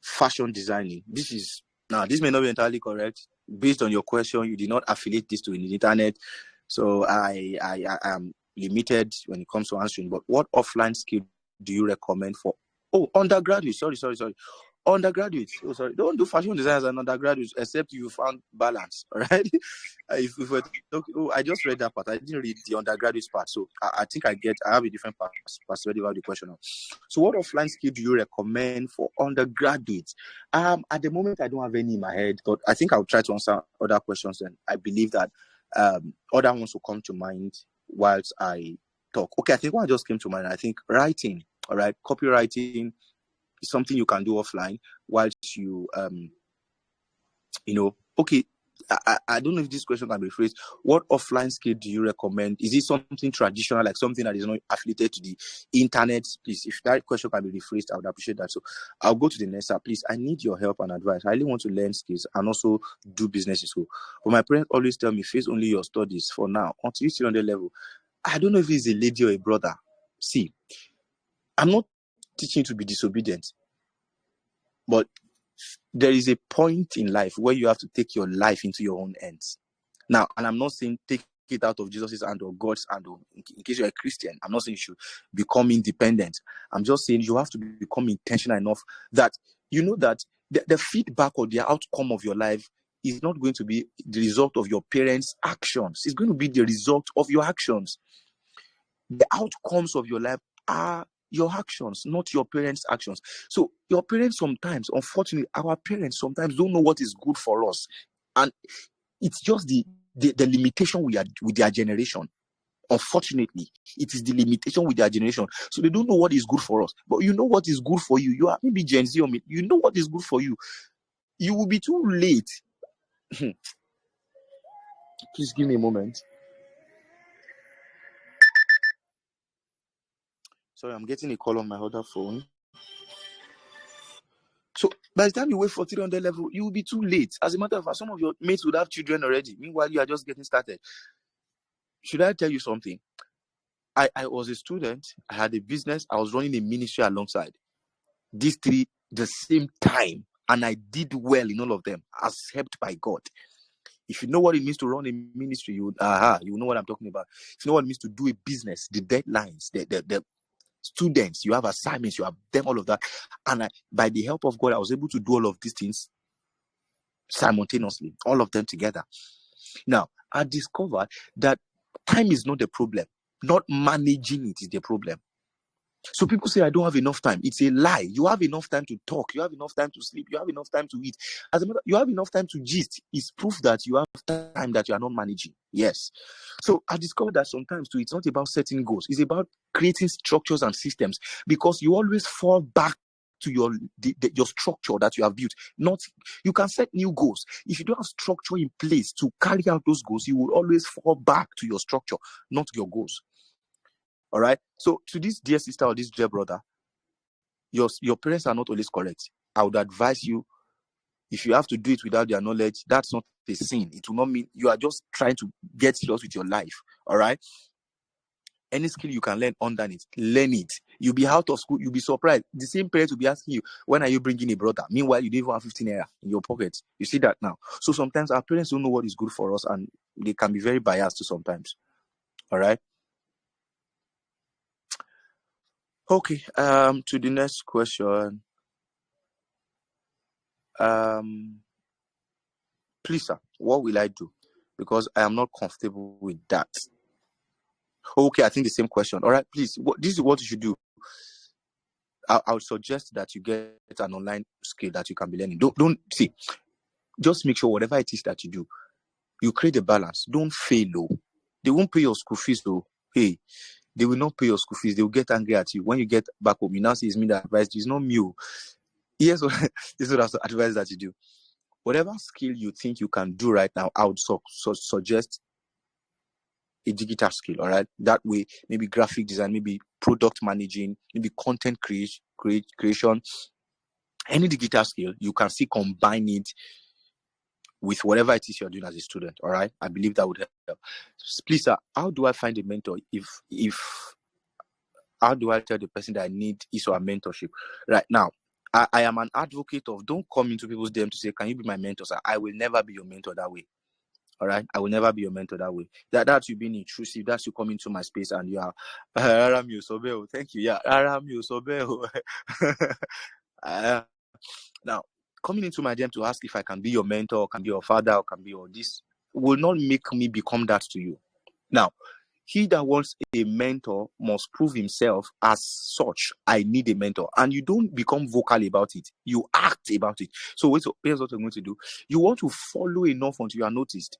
fashion designing. This may not be entirely correct. Based on your question, you did not affiliate this to the internet. So I am limited when it comes to answering. But what offline skill do you recommend for undergraduates? Sorry. Undergraduates. Oh, sorry. Don't do fashion design as an undergraduate except you found balance. All right. If we're talking, I just read that part. I didn't read the undergraduate part. So I think I have a different perspective about the question. So what offline skill do you recommend for undergraduates? At the moment, I don't have any in my head, but I think I'll try to answer other questions. And I believe that other ones will come to mind whilst I talk. Okay, I think one just came to mind. I think writing. All right. Copywriting is something you can do offline whilst you, okay, I don't know if this question can be phrased. What offline skill do you recommend? Is it something traditional, like something that is not affiliated to the internet? Please, if that question can be rephrased, I would appreciate that. So I'll go to the next. Please, I need your help and advice. I really want to learn skills and also do business in school. But my parents always tell me, face only your studies for now until you still on the level. I don't know if it's a lady or a brother. See, I'm not teaching you to be disobedient, but there is a point in life where you have to take your life into your own hands. Now, and I'm not saying take it out of Jesus' hand or God's hand, or in case you're a Christian, I'm not saying you should become independent. I'm just saying you have to become intentional enough that you know that the feedback or the outcome of your life is not going to be the result of your parents' actions. It's going to be the result of your actions. The outcomes of your life are your actions, not your parents' actions. So your parents sometimes, unfortunately, our parents sometimes don't know what is good for us. And it's just the limitation with their generation. Unfortunately, it is the limitation with their generation. So they don't know what is good for us. But you know what is good for you. You are maybe Gen Z or me. You know what is good for you. You will be too late. Please give me a moment. Sorry, I'm getting a call on my other phone. So by the time you wait for 300 level, you will be too late. As a matter of fact, some of your mates would have children already. Meanwhile, you are just getting started. Should I tell you something? I was a student. I had a business. I was running a ministry alongside. These three, the same time. And I did well in all of them, as helped by God. If you know what it means to run a ministry, you know what I'm talking about. If you know what it means to do a business, the deadlines, the students, you have assignments, you have them, all of that. And by the help of God, I was able to do all of these things simultaneously, all of them together. Now, I discovered that time is not the problem. Not managing it is the problem. So people say, I don't have enough time. It's a lie. You have enough time to talk. You have enough time to sleep. You have enough time to eat. As a matter, you have enough time to gist. It's proof that you have time that you are not managing. Yes. So I discovered that sometimes too, it's not about setting goals. It's about creating structures and systems, because you always fall back to your structure that you have built. Not, you can set new goals. If you don't have structure in place to carry out those goals, you will always fall back to your structure, not your goals. All right. So to this dear sister or this dear brother, your parents are not always correct. I would advise you, if you have to do it without their knowledge, that's not a sin. It will not mean you are just trying to get serious with your life. All right. Any skill you can learn under it, learn it. You'll be out of school, you'll be surprised. The same parents will be asking you, when are you bringing a brother? Meanwhile, you don't even have 15 naira in your pocket. You see that now. So sometimes our parents don't know what is good for us, and they can be very biased sometimes. All right. Okay. To the next question. Please, sir, what will I do? Because I am not comfortable with that. Okay, I think the same question. All right, please. This is what you should do. I would suggest that you get an online skill that you can be learning. Don't see. Just make sure whatever it is that you do, you create a balance. Don't fail, though. They won't pay your school fees, though. Hey, they will not pay your school fees. They will get angry at you. When you get back home, you now say it's me that advised you. It's not me. Yes, this is what I advise that you do. Whatever skill you think you can do right now, I would suggest a digital skill. All right, that way, maybe graphic design, maybe product managing, maybe content creation. Any digital skill, you can still combine it with whatever it is you're doing as a student. All right, I believe that would help. Please, sir, how do I find a mentor? If how do I tell the person that I need his or her mentorship? Right now, I am an advocate of, don't come into people's DM to say, can you be my mentor, sir? I will never be your mentor that way. All right, I will never be your mentor that way. That's you being intrusive. That's you coming into my space and you are thank you. Yeah, now, coming into my DM to ask if I can be your mentor, or can be your father, or can be your this, will not make me become that to you. Now, he that wants a mentor must prove himself as such. I need a mentor. And you don't become vocal about it. You act about it. So here's what I'm going to do. You want to follow enough until you are noticed.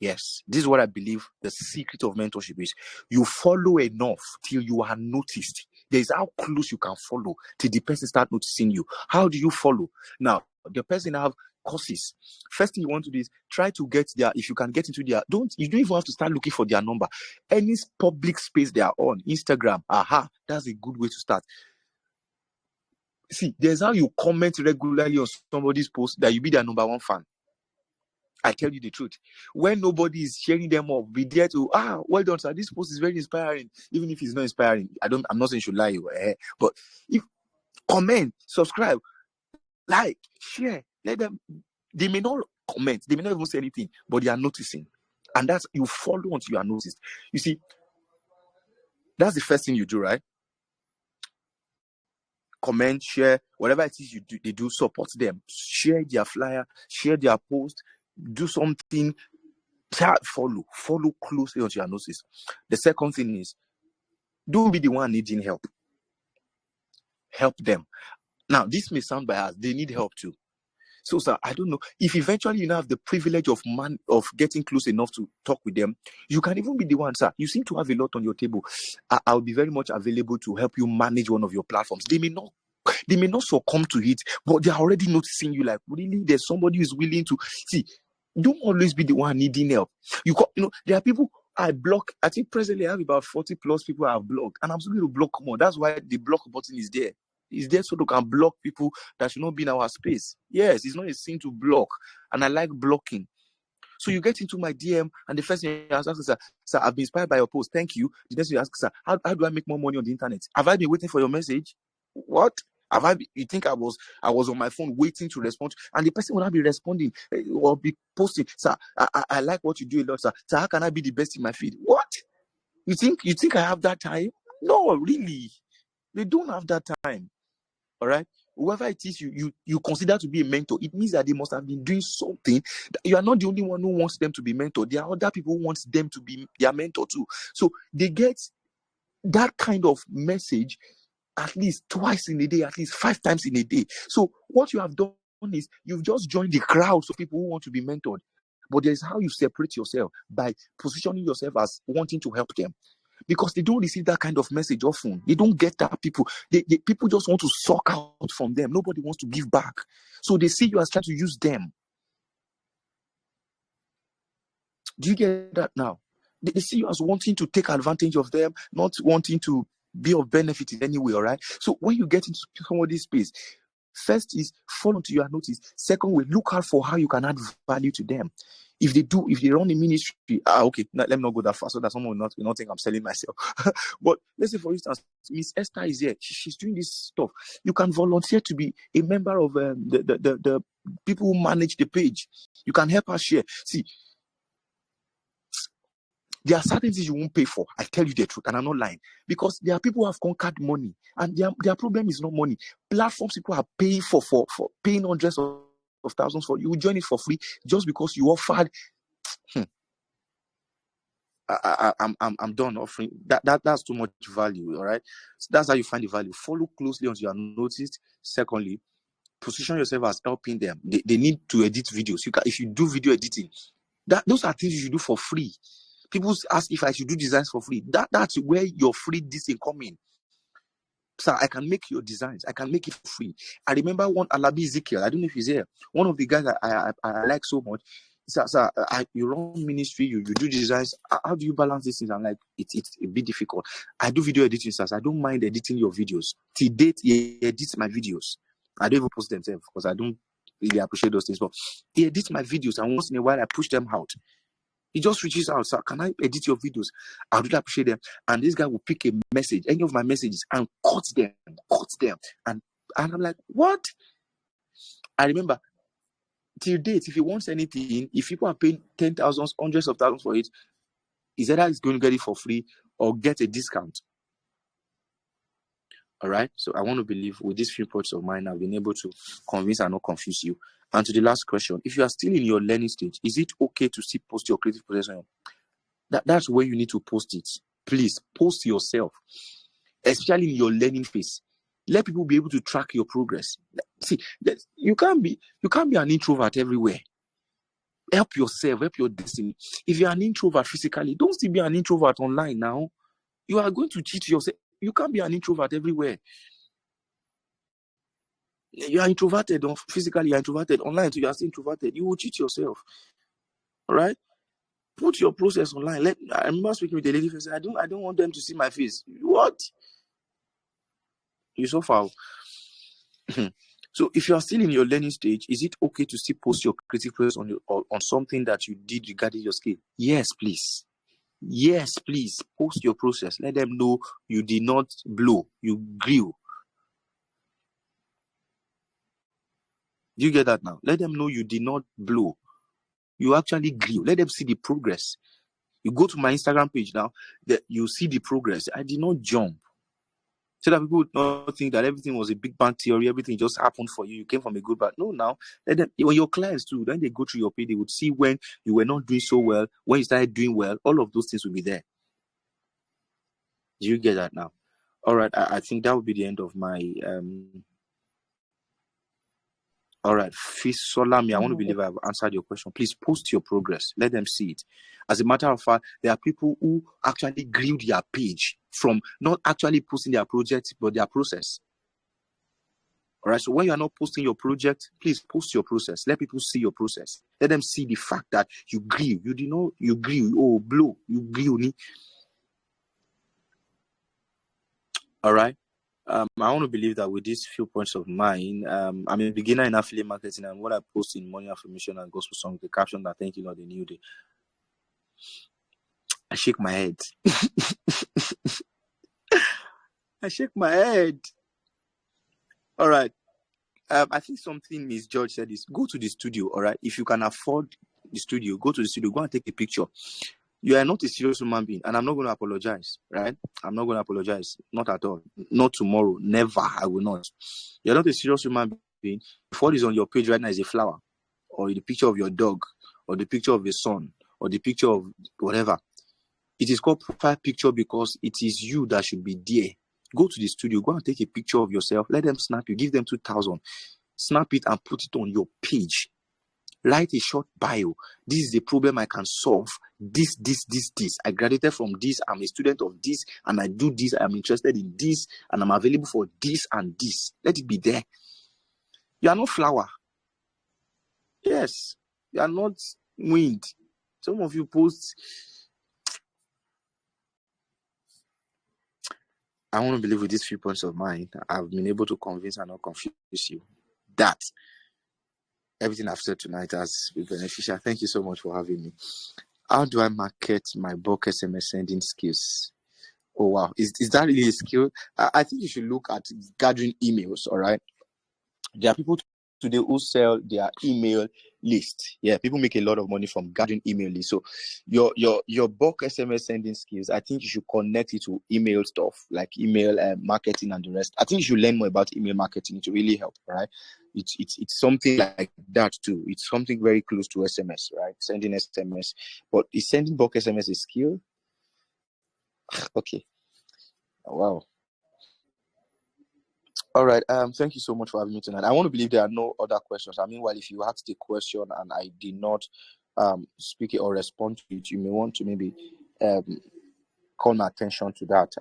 Yes, this is what I believe the secret of mentorship is. You follow enough till you are noticed. There's how close you can follow till the person start noticing you. How do you follow? Now, the person have courses. First thing you want to do is try to get their, if you can get into their, you don't even have to start looking for their number. Any public space they are on, Instagram, that's a good way to start. See, there's how you comment regularly on somebody's post that you be their number one fan. I tell you the truth. When nobody is sharing them up, be there to, well done, sir. This post is very inspiring. Even if it's not inspiring, I'm not saying you should lie, but if comment, subscribe, like, share, let them. They may not comment, they may not even say anything, but they are noticing, and that's, you follow until you are noticed. You see, that's the first thing you do, right? Comment, share, whatever it is they do, support them, share their flyer, share their post, do something. Follow closely until you are noticed. The second thing is, don't be the one needing help. Help them. Now, this may sound biased. They need help too. So, sir, I don't know if eventually you have the privilege of getting close enough to talk with them. You can even be the one, sir. You seem to have a lot on your table. I'll be very much available to help you manage one of your platforms. They may not succumb to it, but they are already noticing you. Like, really, there's somebody who is willing to see. Don't always be the one needing help. There are people I block. I think presently I have about 40 plus people I have blocked, and I'm still going to block more. That's why the block button is there. It's there so they can block people that should not be in our space. Yes, it's not a sin to block, and I like blocking. So you get into my DM, and the first thing you ask, sir, I've been inspired by your post. Thank you. The next thing you ask, sir, how do I make more money on the internet? Have I been waiting for your message? What? You think I was on my phone waiting to respond, and the person will not be responding or be posting, sir, I like what you do a lot, sir. So how can I be the best in my feed? What? You think I have that time? No, really. They don't have that time. All right. Whoever it is you consider to be a mentor, it means that they must have been doing something. You are not the only one who wants them to be mentored. There are other people who want them to be their mentor too. So they get that kind of message at least twice in a day, at least 5 times in a day. So what you have done is you've just joined the crowds of people who want to be mentored. But there's how you separate yourself by positioning yourself as wanting to help them. because they don't receive that kind of message often. They don't get that people. People just want to suck out from them. Nobody wants to give back. So they see you as trying to use them. Do you get that now? They see you as wanting to take advantage of them, not wanting to be of benefit in any way, all right? So when you get into somebody's space, first is fall onto your notice. Second way, look out for how you can add value to them. If they run a ministry, okay, let me not go that far so that someone will not think I'm selling myself. But let's say, for instance, Miss Esther is here. She's doing this stuff. You can volunteer to be a member of the people who manage the page. You can help her share. See, there are certain things you won't pay for. I tell you the truth, and I'm not lying. Because there are people who have conquered money, and their problem is not money. Platforms people are paying for paying hundreds of thousands for. You will join it for free just because you offered. I'm done offering that's too much value. All right, so that's how you find the value. Follow closely until you are noticed. Secondly, position yourself as helping them. They need to edit videos. If you do video editing, those are things you should do for free. People ask if I should do designs for free. That's where your free this in coming. Sir, I can make your designs. I can make it free. I remember one Alabi Ezekiel. I don't know if he's here. One of the guys I like so much. Sir, you run ministry, you do designs. How do you balance these things? I'm like, it's a bit difficult. I do video editing, sir. I don't mind editing your videos. To date, he edits my videos. I don't even post them because I don't really appreciate those things. But he edits my videos, and once in a while, I push them out. He just reaches out, sir, can I edit your videos? I really appreciate them. And this guy will pick a message, any of my messages, and cut them. And I'm like, what? I remember, till date, if he wants anything, if people are paying 10,000, hundreds of thousands for it, is either he's going to get it for free or get a discount. All right? So I want to believe with these few points of mine, I've been able to convince and not confuse you. And to the last question, if you are still in your learning stage, is it okay to still post your creative process? That's where you need to post it. Please post yourself, especially in your learning phase. Let people be able to track your progress. See, you can't be an introvert everywhere. Help yourself, help your destiny. If you're an introvert physically, don't still be an introvert online now. You are going to cheat yourself. You can't be an introvert everywhere. You are introverted physically, you're introverted online, so you are still introverted. You will cheat yourself. All right? Put your process online. I remember speaking with a lady who said, I don't want them to see my face. What? You so foul. So if you are still in your learning stage, is it okay to still post your creative process on something that you did regarding your skill? Yes, please. Yes, please. Post your process. Let them know you did not blow. You grew. Do you get that now? Let them know you did not blow. You actually grew. Let them see the progress. You go to my Instagram page now, that you see the progress. I did not jump. So that people would not think that everything was a big bang theory, everything just happened for you. You came from a good back. No, now, let them, when your clients too, when they go through your page, they would see when you were not doing so well, when you started doing well, all of those things will be there. Do you get that now? All right, I think that would be the end of my all right, Fis Solami, I want to believe I've answered your question. Please post your progress. Let them see it. As a matter of fact, there are people who actually grew their page from not actually posting their project, but their process. All right, so when you are not posting your project, please post your process. Let people see your process. Let them see the fact that you grew. You did not, you grew. Oh, blow. You grew. All right. I want to believe that with these few points of mine, I'm a beginner in affiliate marketing, and what I post in Money Affirmation and Gospel Songs, the caption that thank you, Lord, the new day. I shake my head. I shake my head. All right. I think something Miss George said is go to the studio. All right. If you can afford the studio, go to the studio, go and take a picture. You are not a serious human being, and I'm not going to apologize, right? I'm not going to apologize. Not at all. Not tomorrow. Never. I will not. You're not a serious human being. If what is on your page right now is a flower, or the picture of your dog, or the picture of a son, or the picture of whatever, it is called profile picture because it is you that should be there. Go to the studio. Go and take a picture of yourself. Let them snap you. Give them 2,000. Snap it and put it on your page. Write a short bio. This is a problem I can solve. This. I graduated from this. I'm a student of this, and I do this. I'm interested in this, and I'm available for this and this. Let it be there. You are not flower. Yes, you are not wind. Some of you post. I want to believe with these few points of mine, I've been able to convince and not confuse you that everything I've said tonight has been beneficial. Thank you so much for having me. How do I market my bulk SMS sending skills? Oh, wow. Is that really a skill? I think you should look at gathering emails, all right? There are people today who sell their email list. Yeah, people make a lot of money from gathering email list. So your bulk SMS sending skills, I think you should connect it to email stuff like email marketing and the rest. I think you should learn more about email marketing to really help, right? It's something like that too. It's something very close to SMS, right? Sending SMS. But is sending bulk SMS a skill? Okay. Wow. All right. Thank you so much for having me tonight. I want to believe there are no other questions. I mean, well, if you asked the question and I did not speak it or respond to it, you may want to maybe call my attention to that.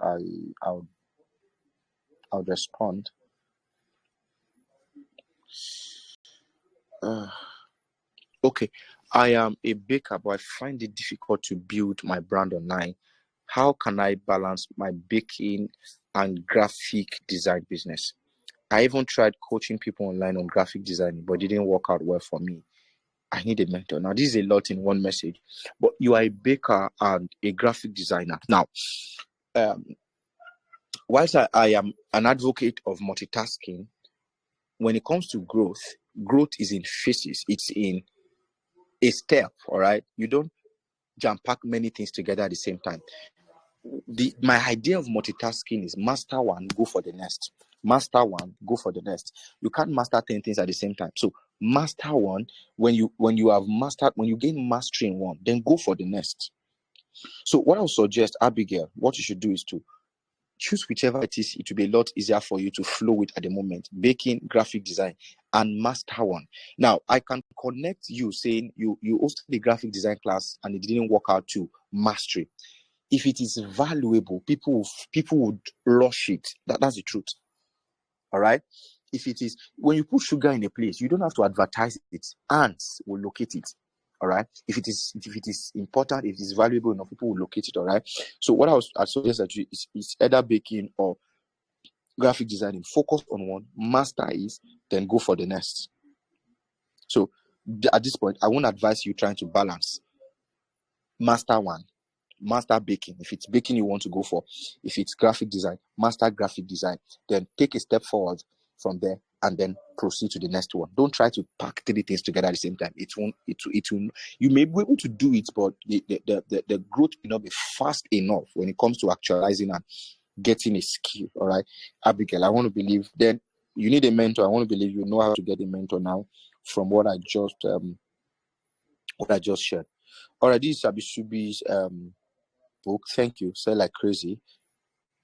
I'll respond. Okay. I am a baker, but I find it difficult to build my brand online. How can I balance my baking and graphic design business? I even tried coaching people online on graphic design, but it didn't work out well for me. I need a mentor. Now, this is a lot in one message, but you are a baker and a graphic designer. Now, whilst I am an advocate of multitasking, when it comes to growth is in phases. It's in a step, all right? You don't jam pack many things together at the same time. My idea of multitasking is master one, go for the next. Master one, go for the next. You can't master 10 things at the same time. So master one, when you gain mastery in one, then go for the next. So what I would suggest, Abigail, what you should do is to choose whichever it is. It will be a lot easier for you to flow with at the moment. Baking, graphic design, and master one. Now, I can connect you saying you hosted the graphic design class and it didn't work out to mastery. If it is valuable, people would rush it. That's the truth. All right. If it is, when you put sugar in a place, you don't have to advertise it. Ants will locate it. All right. If it is important, if it is valuable enough, people will locate it. All right. So what I suggest that you is either baking or graphic designing. Focus on one, master is, then go for the next. So at this point, I won't advise you trying to balance. Master one, master baking. If it's baking you want to go for, if it's graphic design, master graphic design, then take a step forward from there and then proceed to the next one. Don't try to pack 3 things together at the same time. It won't. You may be able to do it, but the growth may not be fast enough when it comes to actualizing and getting a skill. All right, Abigail, I want to believe then you need a mentor. I want to believe you know how to get a mentor now from what I just shared. All right, this is Abisubi's book. Thank you. Say like crazy.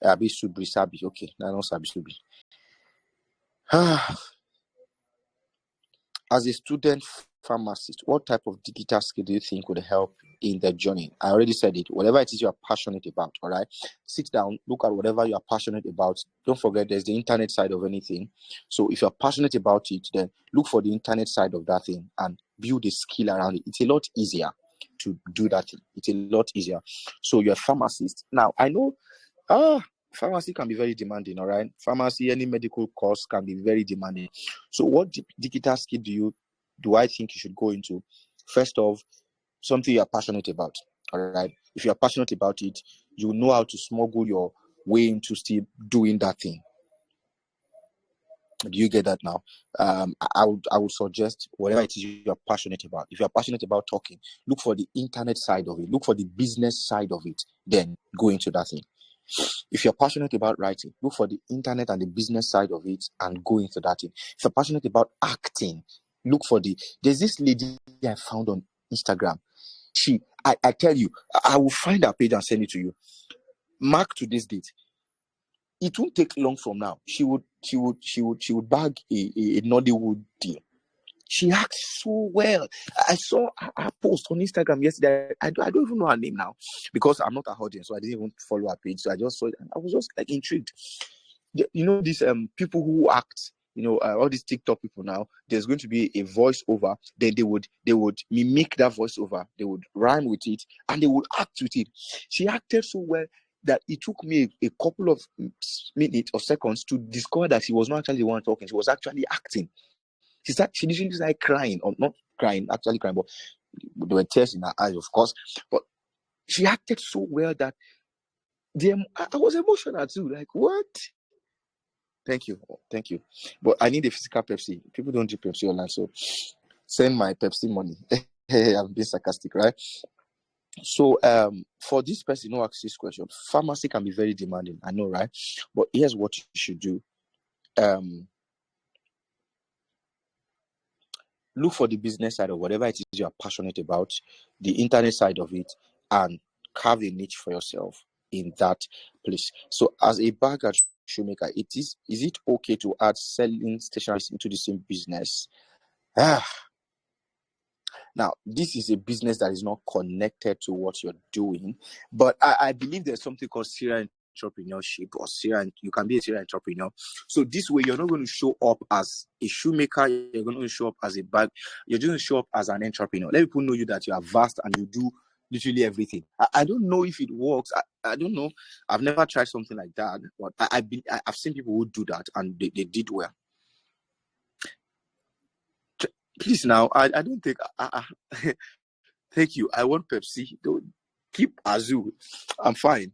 Abisubi Sabi. Okay, now not Abisubi. As a student pharmacist, what type of digital skill do you think would help in the journey? I already said it. Whatever it is you are passionate about, all right? Sit down, look at whatever you are passionate about. Don't forget there's the internet side of anything. So if you're passionate about it, then look for the internet side of that thing and build a skill around it. It's a lot easier to do that thing. It's a lot easier. So you're a pharmacist. Now, I know pharmacy can be very demanding, all right? Pharmacy, any medical course can be very demanding. So what digital skill do I think you should go into? First off, something you're passionate about, all right? If you're passionate about it, you know how to smuggle your way into still doing that thing. Do you get that now? I would suggest whatever it is you're passionate about. If you're passionate about talking, look for the internet side of it. Look for the business side of it. Then go into that thing. If you're passionate about writing, look for the internet and the business side of it and go into that thing. If you're passionate about acting, look for there's this lady I found on Instagram. I tell you, I will find her page and send it to you. Mark to this date. It won't take long from now. She would bag a Nollywood deal. She acts so well. I saw her post on Instagram yesterday. I don't even know her name now because I'm not her audience, so I didn't even follow her page. So I just saw it and I was just like intrigued. You know, these people who act, you know, all these TikTok people now, there's going to be a voiceover. Then they would mimic that voiceover. They would rhyme with it and they would act with it. She acted so well that it took me a couple of minutes or seconds to discover that she was not actually the one talking. She was actually acting. She literally started crying, or not crying, actually crying, but there were tears in her eyes, of course. But she acted so well that I was emotional too. Like, what? Thank you. But I need a physical Pepsi. People don't drink Pepsi online, so send my Pepsi money. I'm being sarcastic, right? So, for this person who asks this question, pharmacy can be very demanding. I know, right? But here's what you should do. Look for the business side of whatever it is you are passionate about, the internet side of it, and carve a niche for yourself in that place. So, as a bag and shoemaker, is it okay to add selling stationery into the same business? Now, this is a business that is not connected to what you're doing, but I believe there's something called serial entrepreneurship, or you can be a serial entrepreneur. So this way, you're not going to show up as a shoemaker. You're going to show up as a bag. You're going to show up as an entrepreneur. Let people know you that you are vast and you do literally everything. I don't know if it works. I don't know. I've never tried something like that, but I've seen people who do that and they did well. Please now, I don't think. Thank you. I want Pepsi. Don't keep Azul. I'm fine.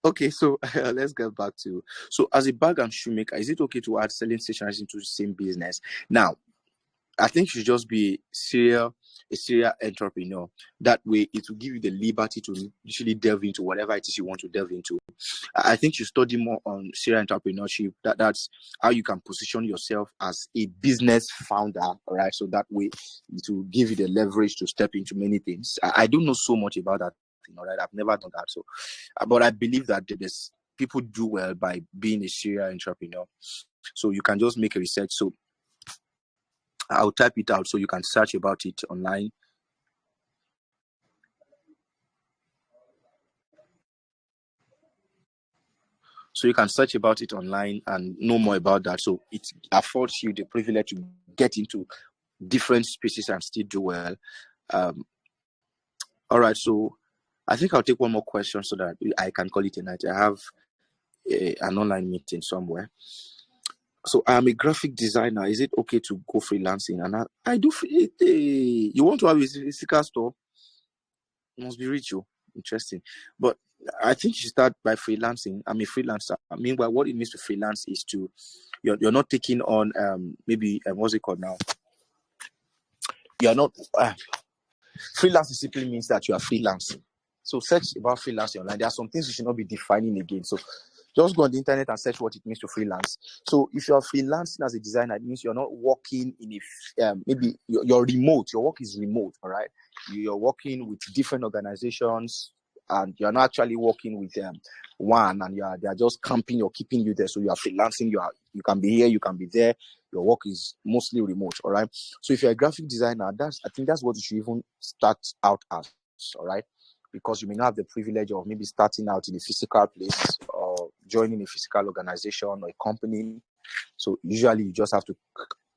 Okay, so let's get back to. So, as a bag and shoemaker, is it okay to add selling stationery into the same business? Now, I think you should just be a serial entrepreneur. That way, it will give you the liberty to usually delve into whatever it is you want to delve into. I think you study more on serial entrepreneurship. That's how you can position yourself as a business founder, all right? So that way, it will give you the leverage to step into many things. I don't know so much about that thing, all right? I've never done that. So, but I believe that there's people do well by being a serial entrepreneur. So you can just make a research. So I'll type it out so you can search about it online. So you can search about it online and know more about that. So it affords you the privilege to get into different spaces and still do well. All right. So I think I'll take one more question so that I can call it a night. I have an online meeting somewhere. So I'm a graphic designer. Is it okay to go freelancing? And I do. You want to have a physical store? It must be rich, oh. Interesting. But I think you start by freelancing. I'm a freelancer. Meanwhile, what it means to freelance is you're not taking on maybe what's it called now? You're not freelancing simply means that you are freelancing. So search about freelancing online. There are some things you should not be defining again. So just go on the internet and search what it means to freelance. So if you're freelancing as a designer, it means you're not working in maybe you're remote. Your work is remote, all right? You're working with different organizations, and you're not actually working with one, and they are just camping or keeping you there. So you are freelancing. You can be here, you can be there. Your work is mostly remote, all right? So if you're a graphic designer, I think that's what you should even start out as, all right? Because you may not have the privilege of maybe starting out in a physical place or joining a physical organization or a company. So usually you just have to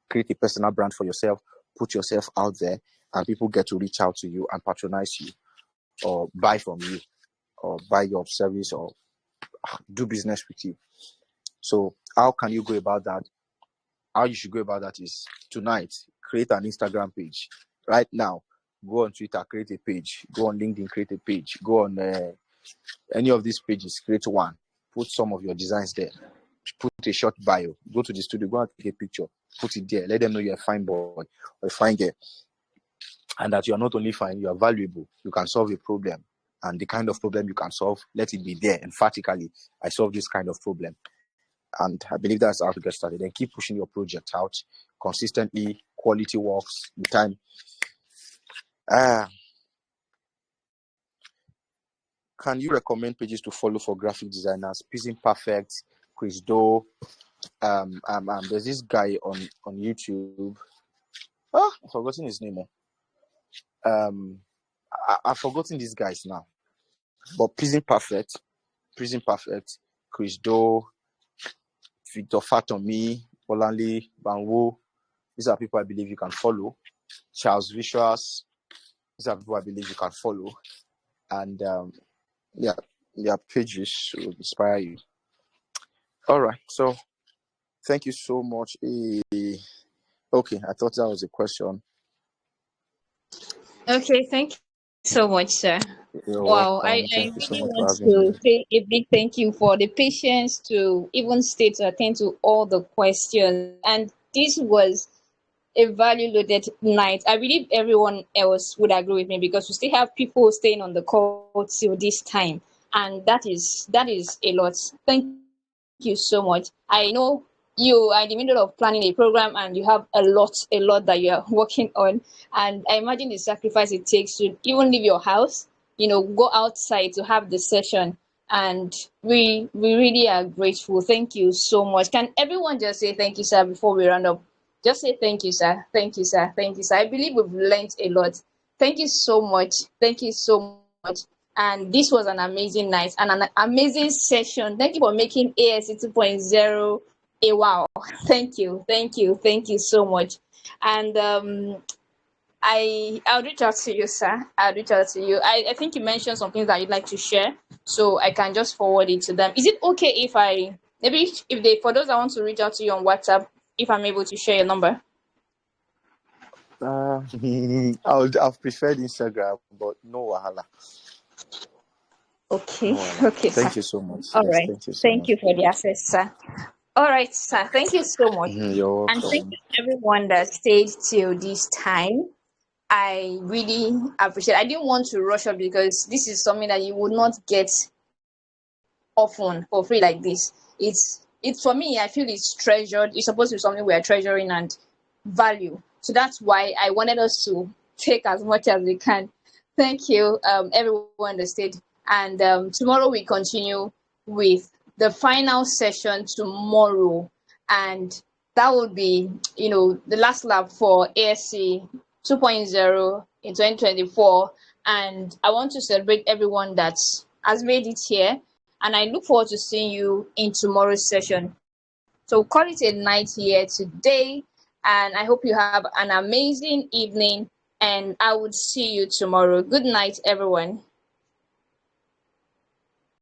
create a personal brand for yourself, put yourself out there, and people get to reach out to you and patronize you or buy from you or buy your service or do business with you. So how can you go about that? How you should go about that is tonight, create an Instagram page. Right now, go on Twitter, create a page. Go on LinkedIn, create a page. Go on any of these pages, create one. Put some of your designs there. Put a short bio. Go to the studio, go and take a picture. Put it there. Let them know you're a fine boy or a fine girl. And that you are not only fine, you are valuable. You can solve a problem. And the kind of problem you can solve, let it be there. Emphatically, I solve this kind of problem. And I believe that's how to get started. Then keep pushing your project out consistently. Quality works with time. Can you recommend pages to follow for graphic designers? Piece Perfect, Chris Doe. There's this guy on YouTube. I've forgotten his name. I've forgotten these guys now. But Prison Perfect, Chris Doe, Victor Fatomi, Bolanle Banwo. These are people I believe you can follow. Charles Vicious. These are people I believe you can follow. And their pages will inspire you. All right. So thank you so much. Okay, I thought that was a question. Okay, thank you so much, sir. You're Wow, welcome. I Thank you so really much want for having me. to say a big thank you for the patience to even stay to attend to all the questions. And this was a value loaded night. I believe everyone else would agree with me because we still have people staying on the call till this time. And that is a lot. Thank you so much. I know you are in the middle of planning a program and you have a lot that you are working on. And I imagine the sacrifice it takes to even leave your house, go outside to have the session. And we really are grateful. Thank you so much. Can everyone just say thank you, sir, before we round up? Just say thank you, sir. Thank you, sir. Thank you, sir. I believe we've learned a lot. Thank you so much. Thank you so much. And this was an amazing night and an amazing session. Thank you for making ASC 2.0 a wow. Thank you. Thank you. Thank you so much. And I'll reach out to you, sir. I'll reach out to you. I think you mentioned something that you'd like to share, so I can just forward it to them. Is it okay if I maybe if they for those that want to reach out to you on WhatsApp, if I'm able to share your number? I've preferred Instagram, but no wahala. Okay. No wahala. Okay, sir. Thank you so much. All Yes, right. thank you so Thank much. you for the access, sir. All right, sir. Thank you so much. You're And thank welcome. you everyone that stayed till this time. I really appreciate it. I didn't want to rush up because this is something that you would not get often for free like this. It's for me, I feel it's treasured. It's supposed to be something we are treasuring and value. So that's why I wanted us to take as much as we can. Thank you, everyone that stayed. And tomorrow we continue with the final session tomorrow. And that will be, the last lap for ASC 2.0 in 2024. And I want to celebrate everyone that has made it here. And I look forward to seeing you in tomorrow's session. So call it a night here today. And I hope you have an amazing evening. And I would see you tomorrow. Good night, everyone.